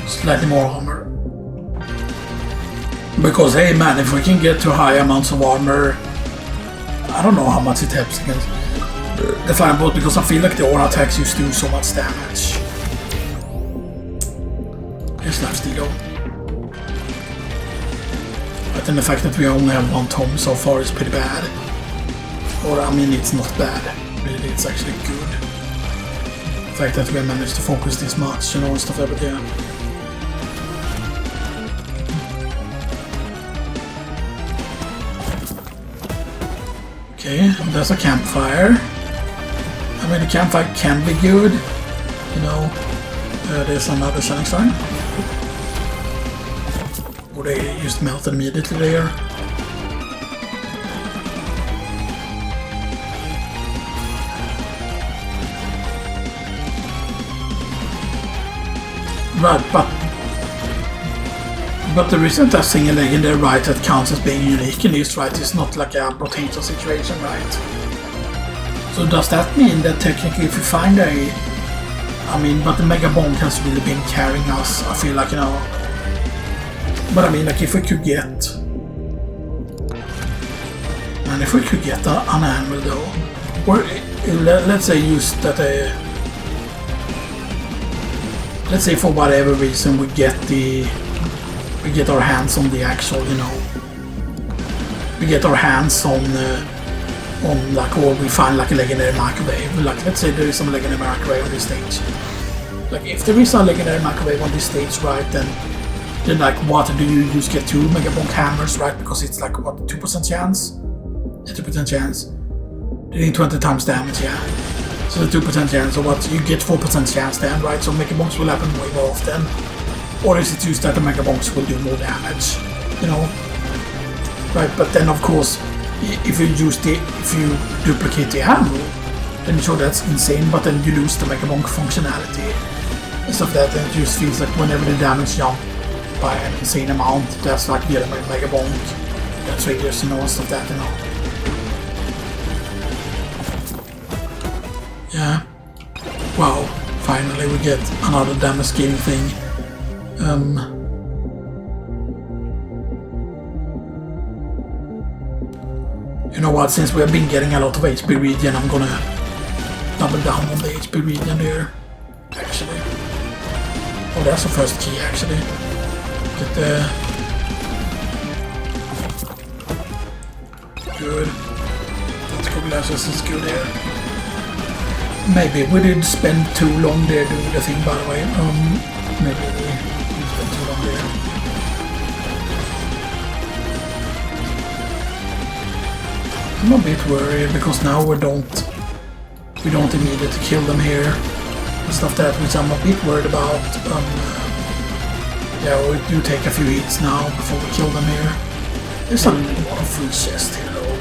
Speaker 1: Slightly more armor. Because, hey man, if we can get to high amounts of armor... I don't know how much it helps against the final boss, because I feel like the aura attacks used to do so much damage. Here's lifesteal though. But then the fact that we only have one tome so far is pretty bad. Or, I mean, it's not bad. Really, it's actually good. The fact that we managed to focus this much, you know, and stuff like that, yeah. Okay, there's a campfire. I mean, the campfire can be good. You know, there's another Xenoxis. They just melted immediately there. Right, but there isn't a single legendary right that counts as being unique in this, right? It's not like a potato situation, right? So does that mean that technically if we find a... I mean, but the Megabonk has really been carrying us, I feel like, you know... But I mean, like, if we could get... And if we could get an animal though, or let's say use that let's say for whatever reason we get our hands on the actual, you know, we get our hands on like, or we find like a legendary microwave, like let's say there is some legendary microwave on this stage. Like if there is a legendary microwave on this stage, right, then like what do you just get 2 Megabonk Hammers, right? Because it's like what, 2% chance? Yeah, 2% chance. Doing 20 times damage, yeah. So the 2% chance, so what, you get 4% chance then, right? So Megabonks will happen way more often. Or is it just that the Megabonks will do more damage, you know? Right, but then of course, if you duplicate the hammer, then sure that's insane, but then you lose the Megabonk functionality and stuff like that, and it just feels like whenever the damage jump by an insane amount, that's like the other Megabonk that triggers, you know, and stuff like that, you know. Yeah. Wow, finally we get another damage scaling thing. You know what, since we have been getting a lot of HP regen, I'm gonna double down on the HP regen there, actually. Oh, that's the first key, actually. Get the... Good. Optical glasses is good there. Maybe we didn't spend too long there doing the thing, by the way. Maybe we didn't spend too long there. I'm a bit worried because now we don't immediately kill them here and stuff that, which I'm a bit worried about. Yeah, we do take a few hits now before we kill them here. There's a lot of free chest here though.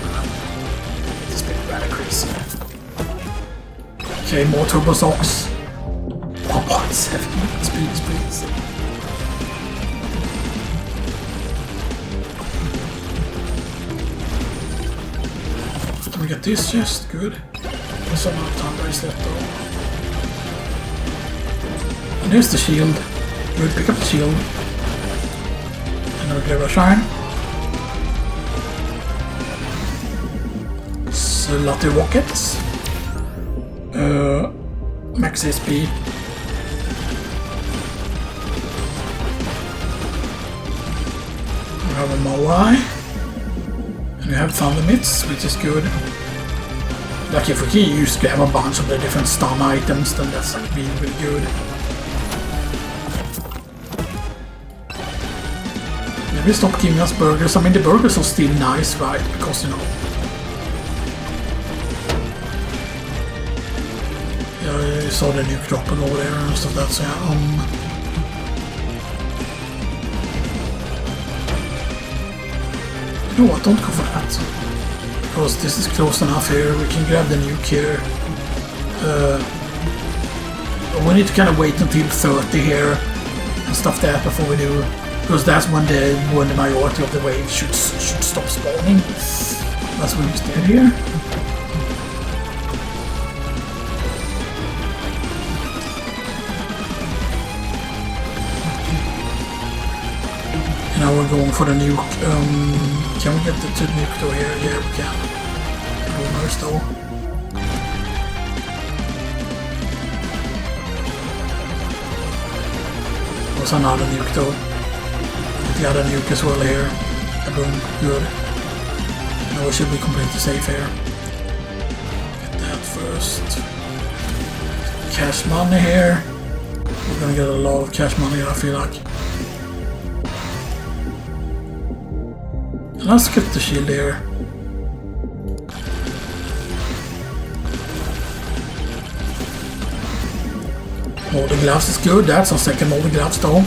Speaker 1: It's been rather crazy. Okay, more turbo socks. 1.7 speed. Can we get this chest? Good. There's a lot of time bracelet though. And here's the shield. Good, pick up the shield. Another Gigachad shine. Slotty rockets. Max SP. We have a Moai. And we have Thunder Mitts, which is good. Like if we can use grab a bunch of the different stun items, then that's like really, really good. Maybe stop giving us burgers. I mean, the burgers are still nice, right? Because, you know, yeah, you saw the nuke dropping over there and stuff. That's you know what? Don't go for that. Because this is close enough here. We can grab the nuke here. We need to kind of wait until 30 here and stuff that before we do. Because that's when the majority of the waves should stop spawning. That's what we just did here. Now we're going for the nuke. Can we get the nuke though here? Yeah, we can. Boomers though. There's another nuke though. The other nuke as well here. Boom, good. Now we should be completely safe here. Get that first. Cash money here. We're gonna get a lot of cash money, I feel like. And let's get the shield here. Molded gloves is good. That's our second molded gloves though.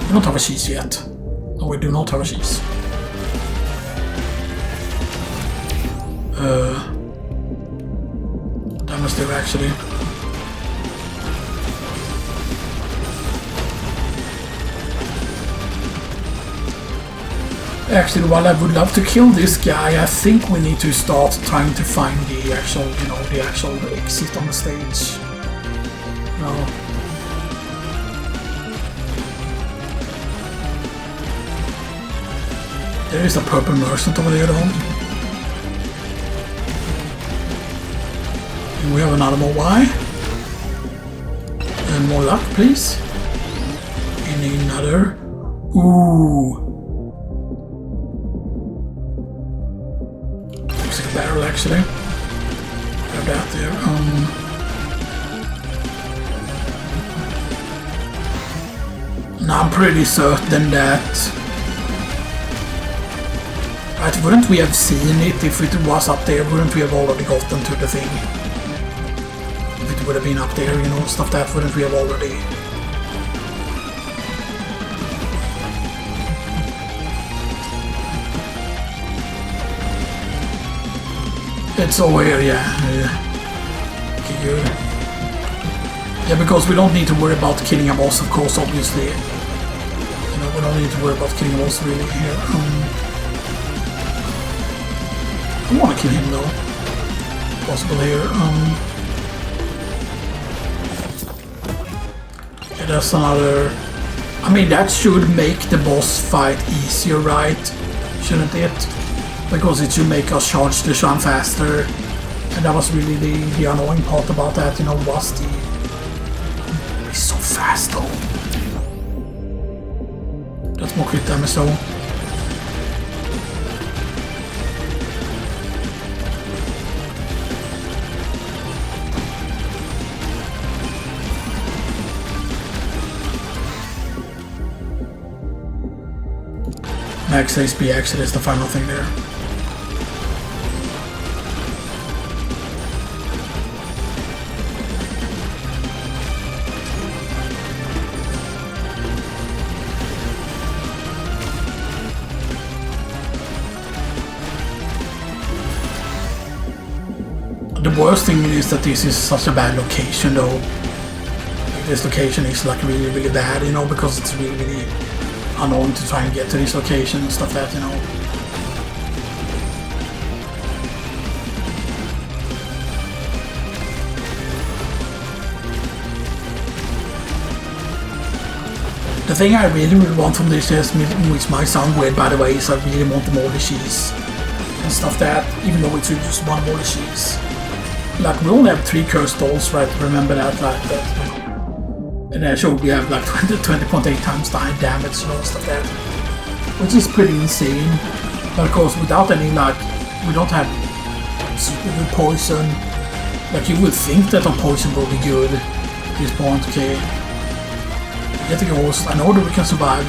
Speaker 1: We don't have a cheese yet. No, we do not have a cheese. That must do actually. Actually, while I would love to kill this guy, I think we need to start trying to find the actual, you know, the actual exit on the stage. No. There is a purple merchant over there though. And we have another more Y. And more luck, please. And another. Ooh. Looks like a barrel actually. Grab that there. Now I'm pretty certain that. Right, wouldn't we have seen it if it was up there? Wouldn't we have already gotten to the thing? it would have been up there, you know, stuff that wouldn't we have already. It's over here, yeah. Okay, good. Yeah, because we don't need to worry about killing a boss, of course, obviously. You know, we don't need to worry about killing a boss really here. I want to kill him though. Possible here. Yeah, that's another. I mean, that should make the boss fight easier, right? Shouldn't it? Because it should make us charge the shrine faster. And that was really the annoying part about that, you know, was the... He's so fast though. That's more crit damage though. Max HP actually is the final thing there. The worst thing is that this is such a bad location though. This location is like really, really bad, you know, because it's really, really annoying to try and get to this location and stuff like that, you know. The thing I really, really want from this is, which might sound weird by the way, is I really want the moldy cheese and stuff that, even though it's just one moldy cheese. Like, we only have 3 cursed dolls, right? Remember that, like that, you know. And actually we have like 20.8 times the damage and stuff like that. Which is pretty insane. But of course, without any, like, we don't have super good poison. Like, you would think that our poison will be good at this point, okay. Get the ghost. I know that we can survive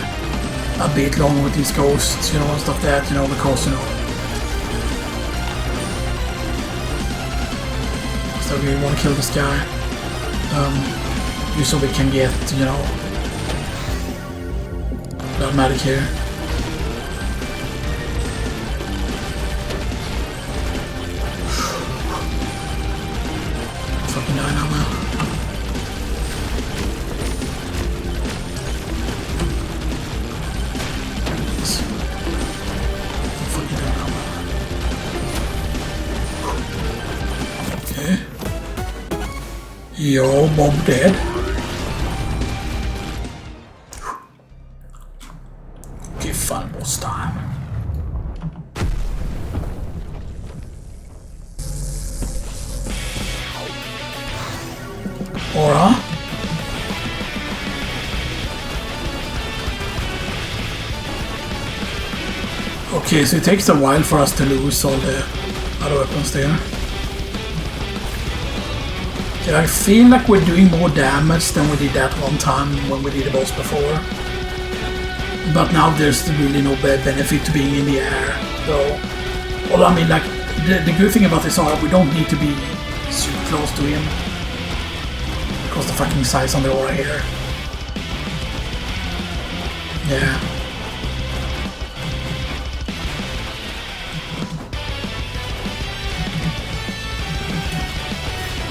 Speaker 1: a bit longer with these ghosts, you know, and stuff like that, you know, because, you know. So we want to kill this guy. Just so we can get, you know, blood magic here. Fucking die now, man. Fucking die now, man. Okay. Yo, Bob dead. Fun boss time. Aura. Okay, so it takes a while for us to lose all the other weapons there. Okay, I feel like we're doing more damage than we did that one time when we did the boss before. But now there's really no benefit to being in the air, though. Well, I mean, like, the good thing about this Aura, we don't need to be super close to him. Because the fucking size on the Aura here. Yeah.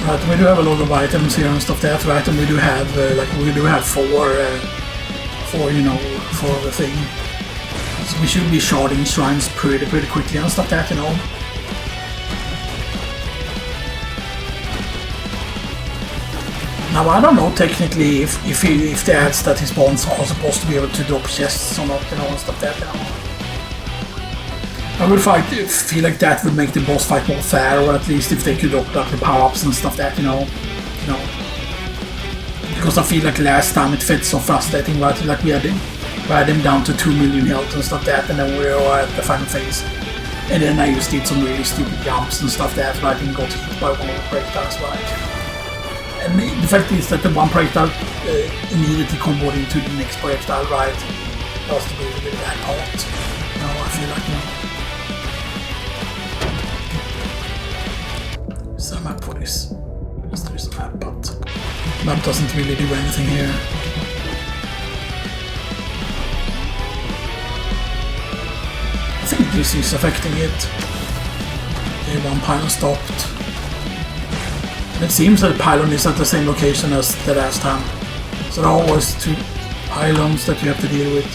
Speaker 1: Right, we do have a lot of items here and stuff like that, right? And we do have, four, you know, for the thing. So we should be sharding shrines pretty quickly and stuff like that, you know. Now I don't know technically if the ads that he spawns are supposed to be able to drop chests or not, you know, and stuff like that, you know. I would feel like that would make the boss fight more fair, or at least if they could drop like the power-ups and stuff like that, you know. Because I feel like last time it felt so frustrating, right? Like we had him down to 2 million health and stuff like that, and then we were at the final phase. And then I just did some really stupid jumps and stuff like that, right? And got hit by one of the projectiles, right? And the fact is that the one projectile immediately comboed into the next projectile, right? That was the really bad part. You know, I feel like, you know. So I'm up for this. Yes, there is a map, but map doesn't really do anything here. I think this is affecting it. Okay, one pylon stopped. And it seems that the pylon is at the same location as the last time. So there are always 2 pylons that you have to deal with.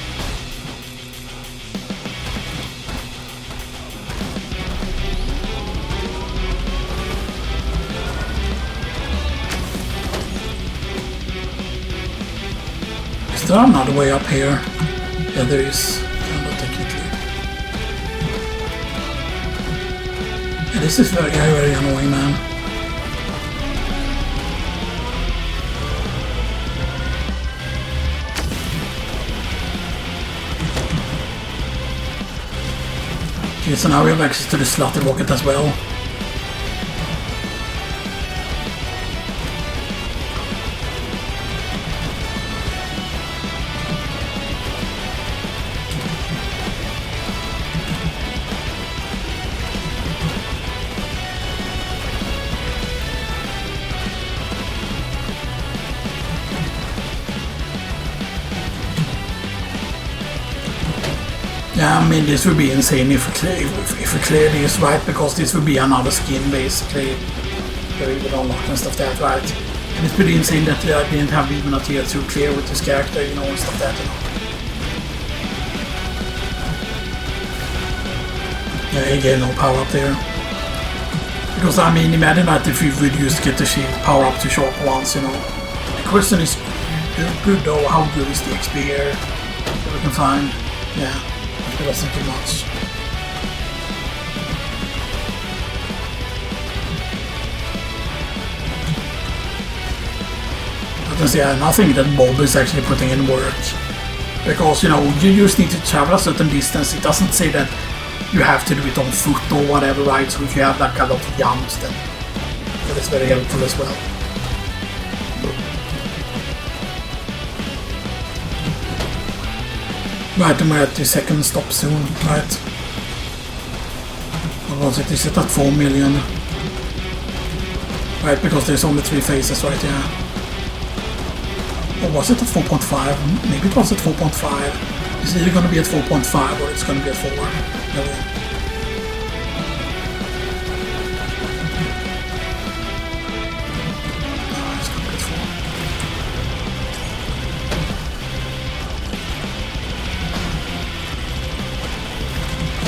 Speaker 1: Is there another way up here? Yeah, there is. Technically. Yeah, this is very annoying, man. Okay, so now we have access to the slotted rocket as well. Yeah, I mean, this would be insane if we clear this, right? Because this would be another skin, basically. Very good unlock and stuff that, right? And it's pretty insane that I didn't have even a tier 2 clear with this character, you know, and stuff that, you know. Yeah, again, no power up there. Because, I mean, imagine that if we would just get the shield power up to short once, you know. The question is, good though, how good is the XP here that we can find? Yeah. It wasn't too much. But yeah, nothing that Bob is actually putting in work. Because, you know, you just need to travel a certain distance. It doesn't say that you have to do it on foot or whatever, right? So if you have like a lot of jumps, then that is very helpful as well. Right, and we're at the second stop soon, right? What was it? Is it at 4 million? Right, because there's only 3 phases, right? Yeah. Or was it at 4.5? Maybe it was at 4.5. It's either going to be at 4.5 or it's going to be at 4 million.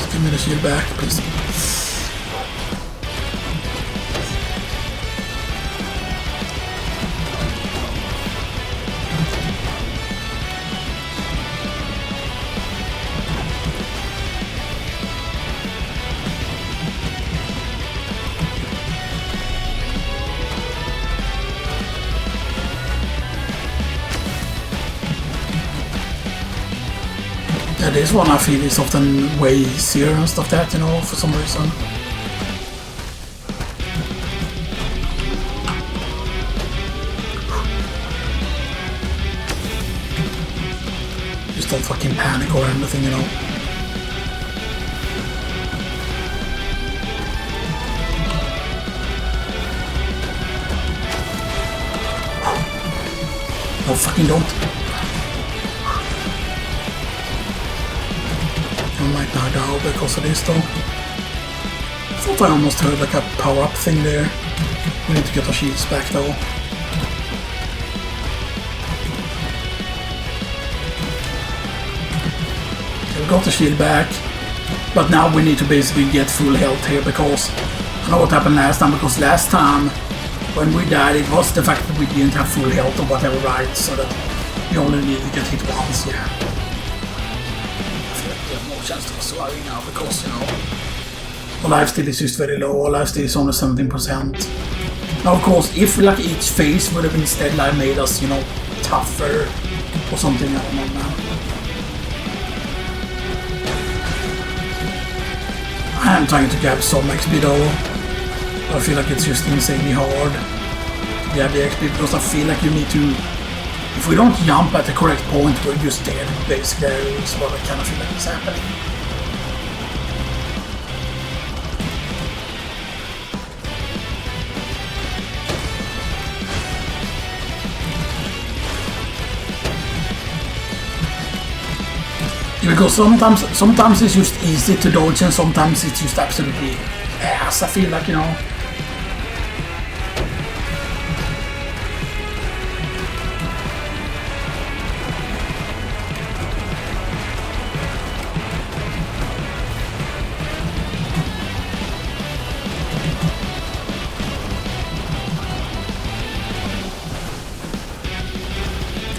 Speaker 1: Give me the shield back, please. Yeah, this one I feel is often way easier and stuff that, you know, for some reason. Just don't fucking panic or anything, you know. No, fucking don't. I might not die because of this though. I thought I almost heard like a power up thing there. We need to get our shields back though. Okay, we got the shield back. But now we need to basically get full health here because I know what happened last time, because last time when we died it was the fact that we didn't have full health or whatever, right? So that we only need to get hit once, yeah. Chance to survive now because, you know, our lifesteal is just very low. Our lifesteal is only 17%. Now, of course, if like each phase would have instead like made us, you know, tougher or something, I don't know, man. I am trying to grab some XP though. I feel like it's just insanely hard to grab the XP because I feel like you need to. If we don't jump at the correct point, we're just dead, basically. Is what I kind of feel like is happening. Because sometimes it's just easy to dodge and sometimes it's just absolutely ass, I feel like, you know.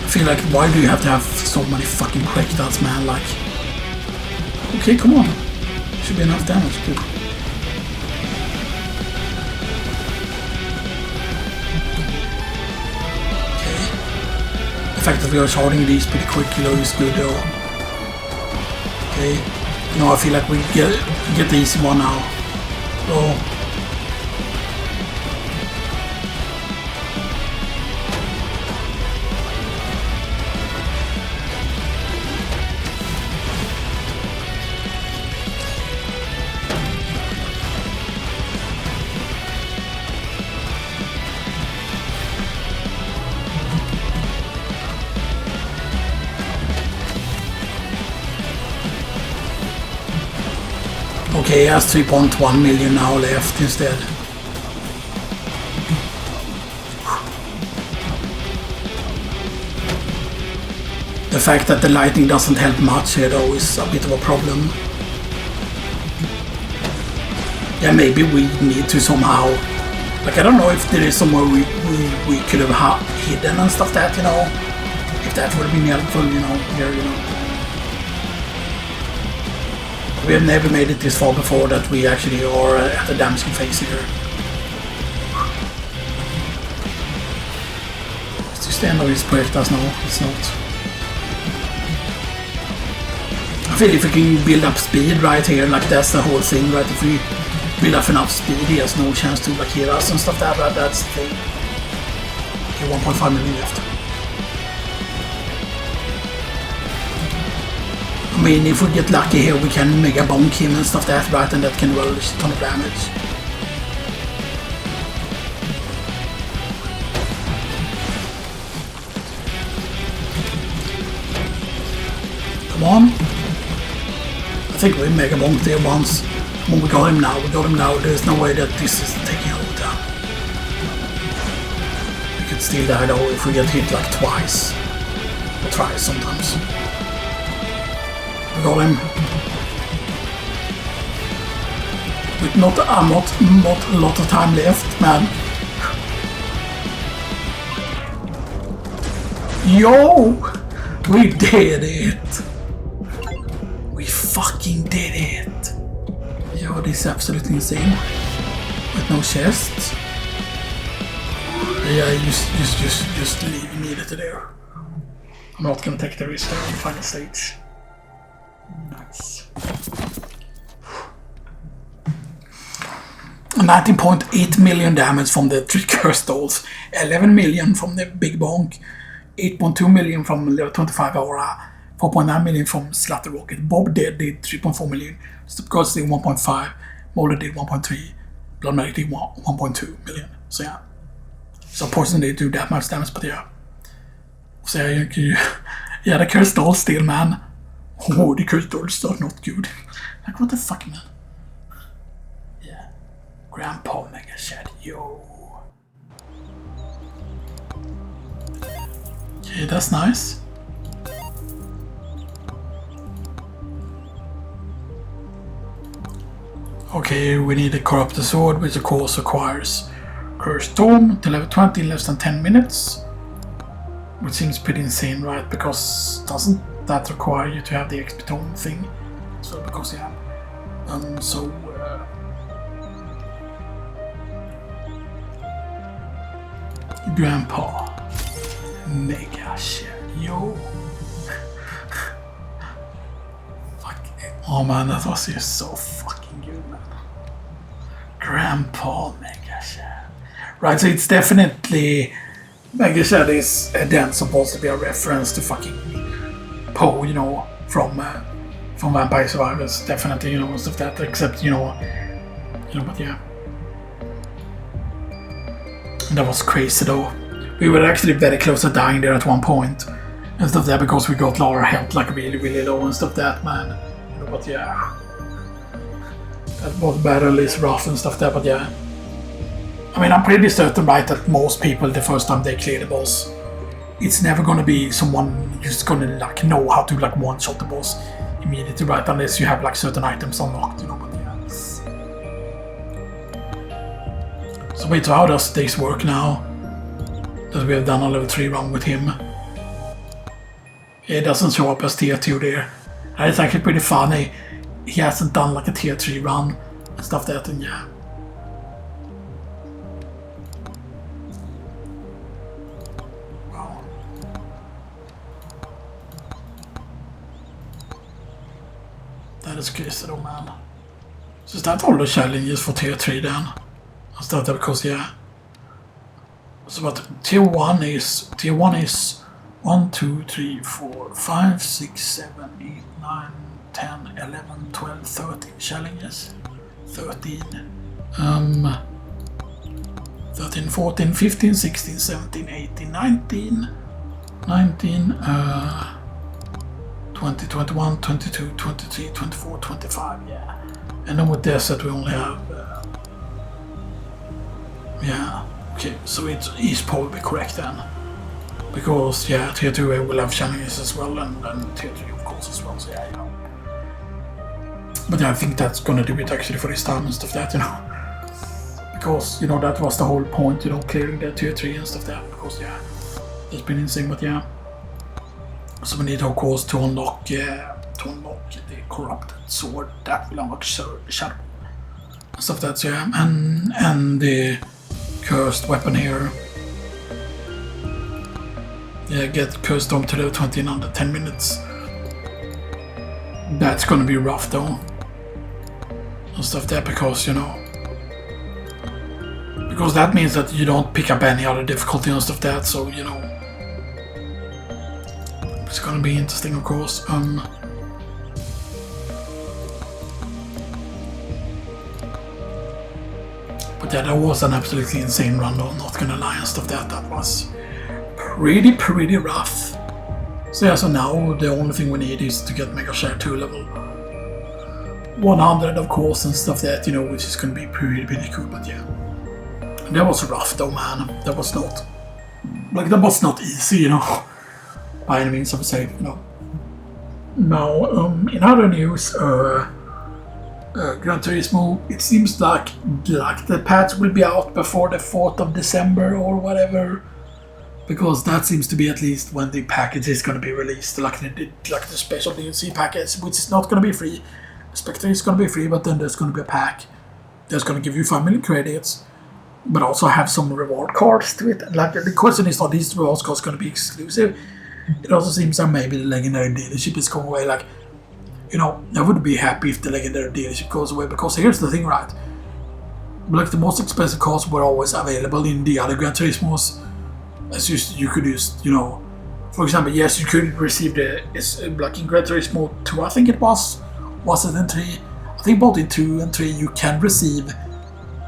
Speaker 1: I feel like, why do you have to have so many fucking projectiles, man? Like, okay, come on. Should be enough damage, good. Okay. The fact that we are charging these pretty quickly though is good though. Okay. Now I feel like we get the easy one now. So. Okay, he has 3.1 million now left instead. The fact that the lightning doesn't help much here though is a bit of a problem. Yeah, maybe we need to somehow... Like, I don't know if there is somewhere we could have hidden and stuff that, you know. If that would have been helpful, you know, here, you know. We have never made it this far before that we actually are at the damaging phase here. It's just the end of his projectiles now, it's not. I feel if we can build up speed right here, like that's the whole thing, right? If we build up enough speed, he has no chance to like hear us and stuff like that, that's the thing. Okay, 1.5 million left. I mean, if we get lucky here, we can Megabonk him and stuff like that, right? And that can roll a ton of damage. Come on. I think we Megabonk there once. When we got him now, there's no way that this is taking all the time. We could still die though if we get hit like twice. Or thrice sometimes. We got him. With not a lot of time left, man. Yo! We did it! We fucking did it! Yo, this is absolutely insane. With no chests. Yeah, just leave immediately there. I'm not gonna take the risk there on the final stage. Nice. 19.8 million damage from the 3 cursed dolls, 11 million from the Big Bonk, 8.2 million from level 25 Aura, 4.9 million from Slatter Rocket. Bob Dead did 3.4 million, Stupgods did 1.5, Molder did 1.3, Blood Magic did 1.2 million. So yeah. So Poison did do that much damage, but yeah. So yeah, the cursed dolls still, man. Oh, the cursed dolls are not good. Like, what the fuck, man? Yeah. Grandpa Megachad, yo. Okay, that's nice. Okay, we need a Corrupted Sword, which of course requires Cursed Tome to level 20 in less than 10 minutes. Which seems pretty insane, right? Because doesn't that require you to have the XP Tome thing? So, because yeah. Grandpa Megachad, yo. Fuck. Oh man, that was just so fucking good, man. Grandpa Megachad. Right, so it's definitely Megachad is then supposed to be a reference to fucking Poe, you know, from Vampire Survivors, definitely, you know, most of that, except, you know, but yeah. That was crazy though. We were actually very close to dying there at one point. and stuff there, because we got our health like really low and stuff that, man. You know, but yeah, that boss battle is rough and stuff there, but yeah. I mean, I'm pretty certain, right, that most people, the first time they clear the boss, it's never gonna be someone just gonna like know how to like one-shot the boss immediately, right? Unless you have like certain items unlocked, you know. But yeah. So wait, so how does this work now? That we have done a level 3 run with him. It doesn't show up as tier 2 there. And it's actually pretty funny. He hasn't done like a tier 3 run and stuff like that, and yeah. That is crazy though, man. So is that all the challenges for tier 3 then? I started because yeah. So but tier 1 is 1, 2, 3, 4, 5, 6, 7, 8, 9, 10, 11, 12, 13 challenges. 13, 14, 15, 16, 17, 18, 19, 20, 21, 22, 23, 24, 25, yeah. And then with Desert we only have, yeah, okay, so it's probably correct then. Because, yeah, tier 2 will have challenges as well, and tier 3 of course as well, so yeah, you know. But yeah, I think that's gonna do it actually for this time and stuff that, you know. Because, you know, that was the whole point, you know, clearing the tier 3 and stuff that, because, yeah, it's been insane, but yeah. So we need, of course, to unlock the corrupted sword that will unlock shadow and stuff that's, yeah, and the cursed weapon here. Yeah, get cursed dome to level 20 in under 10 minutes. That's gonna be rough though. And stuff there, because, you know, because that means that you don't pick up any other difficulty and stuff that, so, you know, it's gonna be interesting, of course. But yeah, that was an absolutely insane run though, not gonna lie and stuff that. That was pretty rough. So yeah, so now the only thing we need is to get Megachad 2 level 100, of course, and stuff that, you know, which is gonna be pretty cool, but yeah. That was rough though, man. That was not easy, you know. By any means, I would say, you know. Now, in other news, Gran Turismo, it seems like the patch will be out before the 4th of December or whatever, because that seems to be at least when the package is going to be released, like the special DLC package, which is not going to be free. Spectre is going to be free, but then there's going to be a pack that's going to give you 5 million credits, but also have some reward cards to it. Like, the question is, are these reward cards going to be exclusive? It also seems like maybe the legendary dealership is going away. Like, you know, I would be happy if the legendary dealership goes away, because here's the thing, right? Like, the most expensive cars were always available in the other Gran Turismos. As you could use, you know, for example, yes, you could receive like in Gran Turismo 2, I think it was it in 3? I think both in 2 and 3 you can receive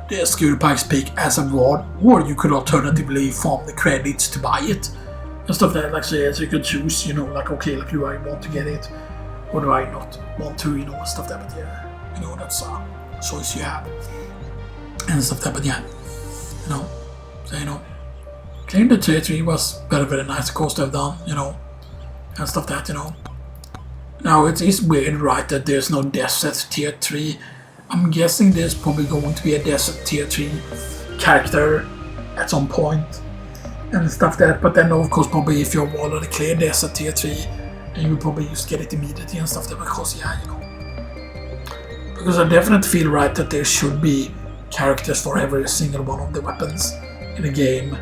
Speaker 1: the Scooter Pikes Peak as a reward, or you could alternatively farm the credits to buy it. And stuff like that, like, so you could choose, you know, like, okay, like, do I want to get it, or do I not want to, you know, and stuff like that, but yeah, you know, that's a choice you have, and stuff like that, but yeah, you know, so, you know, clearing the tier 3 was very nice, of course, to have done, you know, and stuff like that, you know. Now, it is weird, right, that there's no Desert tier 3. I'm guessing there's probably going to be a Desert tier 3 character at some point, and stuff like that, but then of course probably if you're already clear Desert tier 3, then you will probably just get it immediately and stuff like that, because yeah, you know. Because I definitely feel, right, that there should be characters for every single one of the weapons in the game,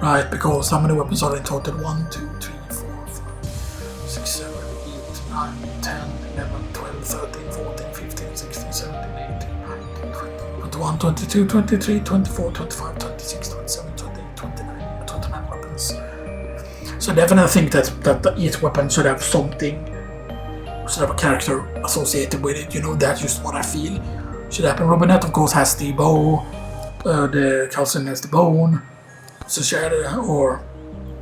Speaker 1: right, because how many weapons are in total? 1, 2, 3, 4, 5, 6, 7, 8, 9, 10, 11, 12, 13, 14, 15, 16, 17, 18, 19, 20, 21, 22, 23, 24, 25, 26, 27, 28, 29 weapons. So I definitely think that each weapon should have something, should have a character associated with it, you know, that's just what I feel should happen. Robinette, of course, has the bow, the Calcin has the bone, so Shadow, or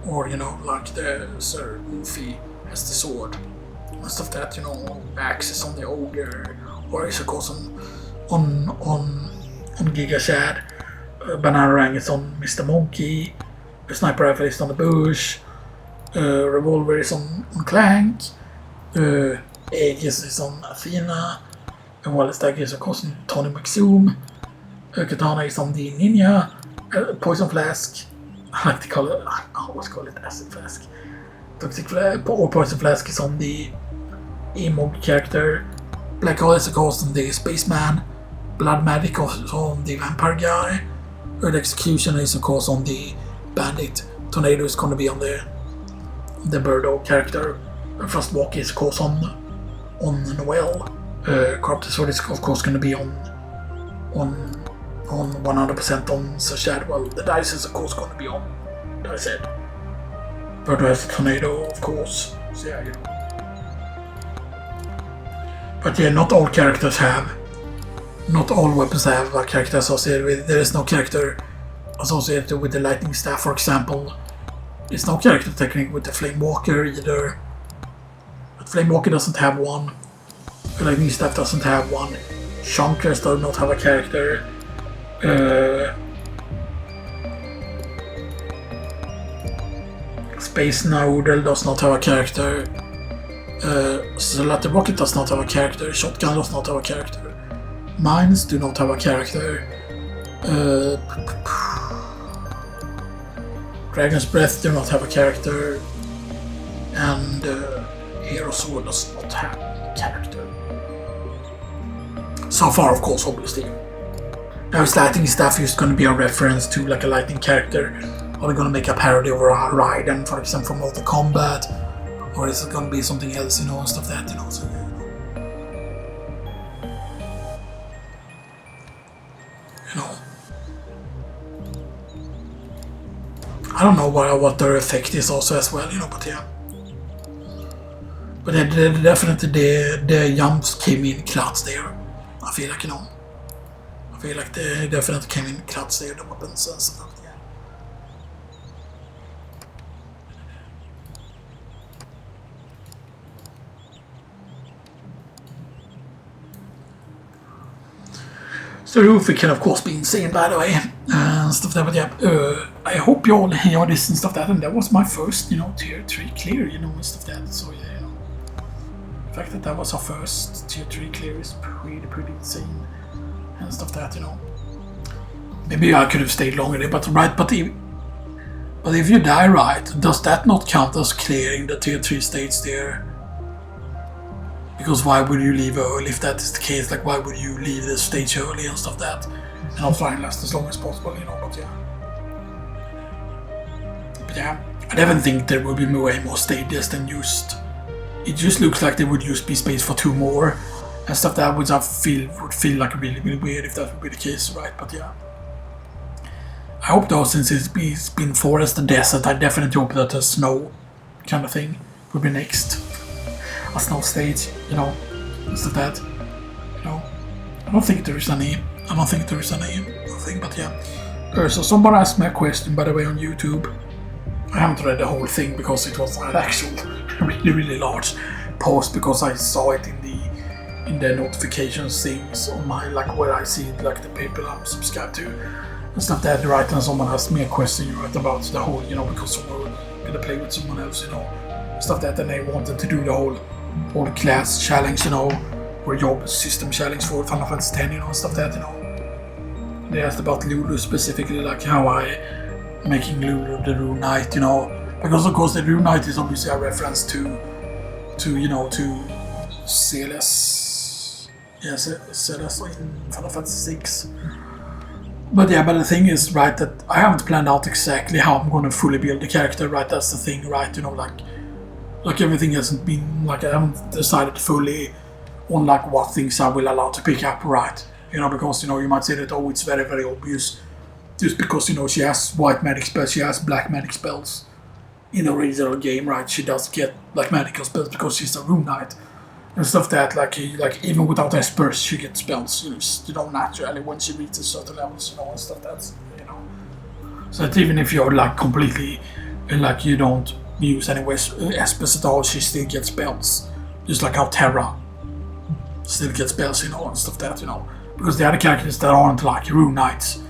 Speaker 1: or you know, like the Sir Luffy has the sword and stuff that, you know, axes on the ogre, or is of course on Gigachad. Bananarang is on Mr. Monkey. The sniper rifle is on the bush. Revolver is on Clank. Aegis is on Athena. And Wallace Dagger is of course on Tony McZoom. Katana is on the Ninja. Poison Flask. I like to call it. I always call it Acid Flask. Toxic Flask or Poison Flask is on the Emog character. Black Hole is of course on the Spaceman. Blood Magic is on the Vampire guy. Earth Execution is of course on the Bandit. Tornado is going to be on the Birdo character. Frostwalk is of course on Noel. Corrupted Sword is of course going to be on 100% on Sir Shadwell. The dice is of course going to be on, as I said. Birdo has a Tornado of course. So yeah, you know. But yeah, not all characters have. Not all weapons have a character associated with it. There is no character associated with the lightning staff, for example. There's no character technique with the Flame Walker either. But Flame Walker doesn't have one. The lightning staff doesn't have one. Shankers does not have a character. Space Noodle does not have a character. Salate Rocket does not have a character. Shotgun does not have a character. Mines do not have a character. Dragon's Breath do not have a character. And Hero Sword does not have a character. So far, of course, obviously. Now is Lightning Staff just going to be a reference to like a lightning character? Are they going to make a parody of Raiden, for example, from Mortal Kombat? Or is it going to be something else, you know, and stuff that, you know? So, you know. I don't know what their effect is also as well, you know, but yeah. But definitely the jumps came in clutch there. I feel like, you know. I feel like they definitely came in clutch there, the weapons and stuff. So Luffy can of course be insane, by the way, and stuff like that. But yeah, I hope you all enjoyed this and stuff like that. And that was my first, you know, tier 3 clear, you know, and stuff like that. So yeah, you know, the fact that was our first tier 3 clear is pretty insane and stuff like that, you know. Maybe I could have stayed longer there, but right, but if you die right, does that not count as clearing the tier 3 stage there? Because why would you leave early if that is the case? Like, why would you leave the stage early and stuff that? And I'll try and last as long as possible, you know, but yeah. But yeah, I definitely think there will be way more stages than just... It just looks like there would just be space for 2 more and stuff that which I feel would feel like really weird if that would be the case, right? But yeah. I hope though, since it's been forest and desert, I definitely hope that a snow kind of thing would be next. A snow stage, you know, stuff that, you know. I don't think there is any, but yeah. So someone asked me a question, by the way, on YouTube. I haven't read the whole thing because it was an actual really large post, because I saw it in the notifications things on my, like, where I see like the people I'm subscribed to and stuff that, right? And someone asked me a question, right, about the whole, you know, because someone was gonna play with someone else, you know, stuff that, and they wanted to do the whole class challenge, you know, or job system challenge for Final Fantasy X, you know, stuff that, you know. They asked about Lulu specifically, like how I making Lulu the Rune Knight, you know, because of course the Rune Knight is obviously a reference to you know, to Celes, yes, Celes in Final Fantasy VI. But yeah, but the thing is, right, that I haven't planned out exactly how I'm gonna fully build the character, right? That's the thing, right? You know, like everything hasn't been, like, I haven't decided fully on like what things I will allow to pick up, right? You know, because, you know, you might say that, oh, it's very obvious just because, you know, she has white magic spells, she has black magic spells in the original game, right? She does get like magical spells because she's a Rune Knight and stuff that, like even without espers she gets spells, you know, naturally when she reaches certain levels, you know, and stuff that's, you know. So that even if you're like completely And like you don't use any Espers at all, she still gets spells. Just like how Terra still gets spells, you know, and stuff that, you know. Because the other characters that aren't like Rune Knights,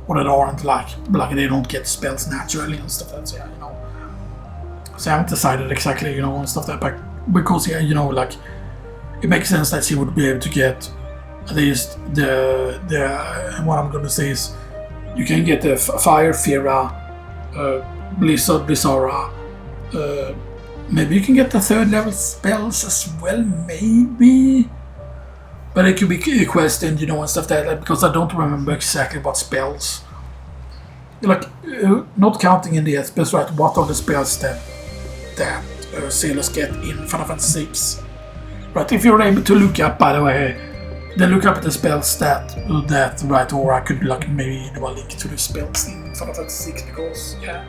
Speaker 1: or that aren't like they don't get spells naturally and stuff like that, yeah, you know. So I haven't decided exactly, you know, and stuff like that, but because, yeah, you know, like, it makes sense that she would be able to get at least the what I'm gonna say is, you can get the Fire, Fira, Blizzard, Blizzara, maybe you can get the 3rd level spells as well, maybe? But it could be a question, you know, and stuff like that, because I don't remember exactly what spells. Like, not counting in the Espers, right, what are the spells that sailors get in Final Fantasy VI? Right, if you're able to look up, by the way, then look up the spells that right, or I could like maybe do a link to the spells in Final Fantasy VI, because, yeah.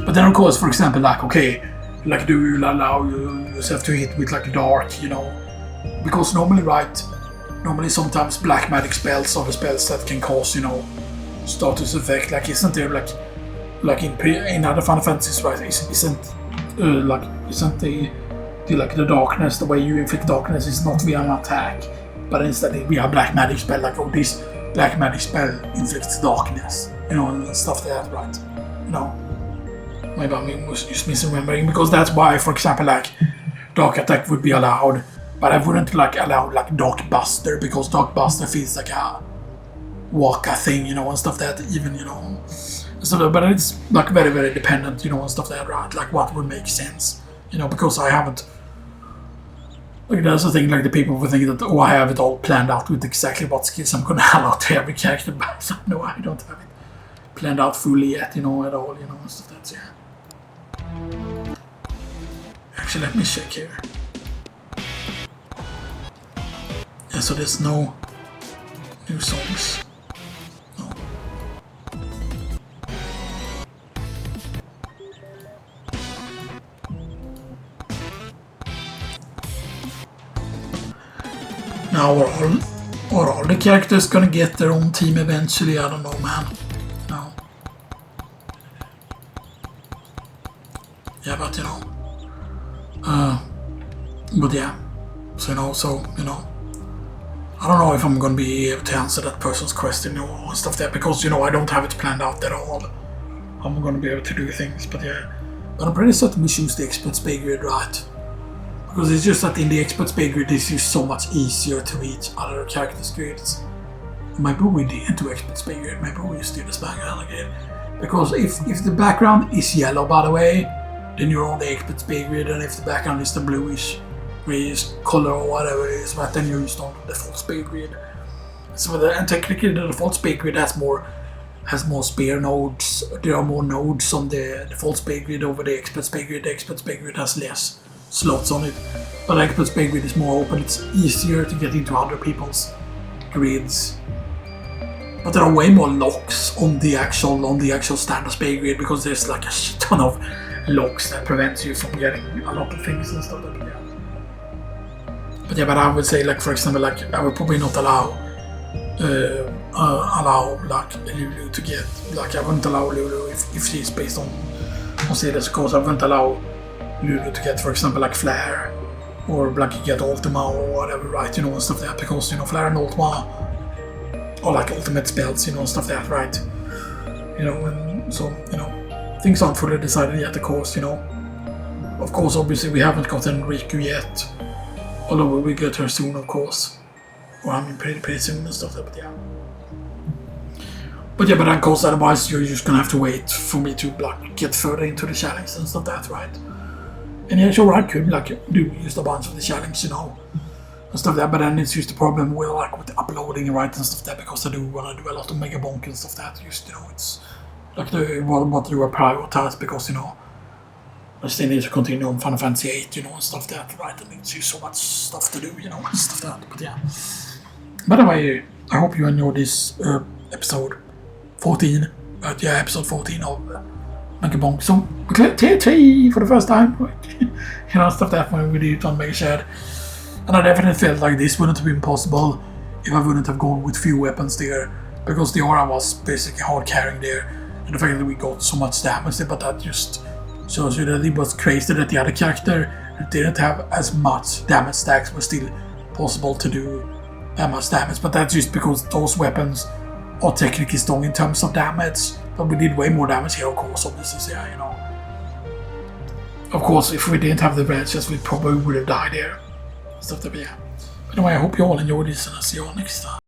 Speaker 1: But then of course, for example, like, okay, like do you allow yourself to hit with like dark, you know? Because normally, right, sometimes black magic spells are the spells that can cause, you know, status effect. Like, isn't there like in other Final Fantasies, right? Isn't the darkness, the way you inflict darkness is not via an attack, but instead via black magic spell. Like, oh, this black magic spell inflicts darkness, you know, and stuff like that, right? You know, maybe I'm just misremembering, because that's why, for example, like dark attack would be allowed. But I wouldn't like allow like Dark Buster, because Dark Buster feels like a Waka thing, you know, and stuff that even, you know, stuff, but it's like very, very dependent, you know, and stuff that, right? Like what would make sense, you know, because I haven't, like, that's the thing, like the people would think that, oh, I have it all planned out with exactly what skills I'm gonna allow to every character, but no, I don't have it planned out fully yet, you know, at all, you know, and stuff that's, yeah. Actually, let me check here. Yeah, so there's no new songs. No. Now are all the characters gonna get their own team eventually? I don't know, man. No. Yeah, but you know. But yeah. So you know. I don't know if I'm gonna be able to answer that person's question or stuff there, because, you know, I don't have it planned out at all. I'm gonna be able to do things, but yeah. But I'm pretty certain we choose the expert spay grid, right? Because it's just that in the expert spay grid it's just so much easier to reach other characters' grids. Maybe we didn't do expert spay grid, maybe we just did the background grid. Because if the background is yellow, by the way, then you're on the expert spay grid, and if the background is the bluish grayish color or whatever it is, but then you're just on the default spay grid. So and technically the default spay grid has more spear nodes. There are more nodes on the default spay grid over the expert spay grid. The expert spay grid has less slots on it, but the expert spay grid is more open. It's easier to get into other people's grids. But there are way more locks on the actual standard spay grid, because there's like a shit ton of locks that prevents you from getting a lot of things and stuff like that. But yeah, but I would say, like, for example, like, I would probably not allow like Lulu to get, like, I wouldn't allow Lulu if she's based on Cedar's course. I wouldn't allow Lulu to get, for example, like Flare, or like get Ultima or whatever, right? You know, and stuff like that, because, you know, Flare and Ultima are like ultimate spells, you know, and stuff like that, right? You know, and so, you know, things aren't fully decided yet, of course, you know. Of course, obviously, we haven't gotten Riku yet. Although we will get her soon, of course. Or I mean, pretty soon and stuff like that, but yeah. But yeah, but of course, otherwise you're just gonna have to wait for me to like get further into the challenge and stuff like that, right? And yeah, sure, I could like do just a bunch of the challenge, you know, and stuff like that. But then it's just the problem with like with uploading, right, and stuff like that, because I do wanna do a lot of Megabonk and stuff like that. Just, you know, it's like what you are prioritized, because, you know, I still need to continue on Final Fantasy VIII, you know, and stuff like that, right? And it's just so much stuff to do, you know, and stuff like that. But yeah. By the way, I hope you enjoyed this episode 14. Yeah, episode 14 of Megabonk. So, TT for the first time, you know, stuff like that when we did it on Gigachad. And I definitely felt like this wouldn't have been possible if I wouldn't have gone with few weapons there, because the Aura was basically hard carrying there, and the fact that we got so much damage there, but that just shows you that it was crazy that the other character didn't have as much damage stacks was still possible to do that much damage. But that's just because those weapons are technically strong in terms of damage. But we did way more damage here, of course, obviously, yeah, you know. Of course, if we didn't have the branches, we probably would have died here. Stuff that, yeah. But anyway, I hope you all enjoyed this, and I'll see you all next time.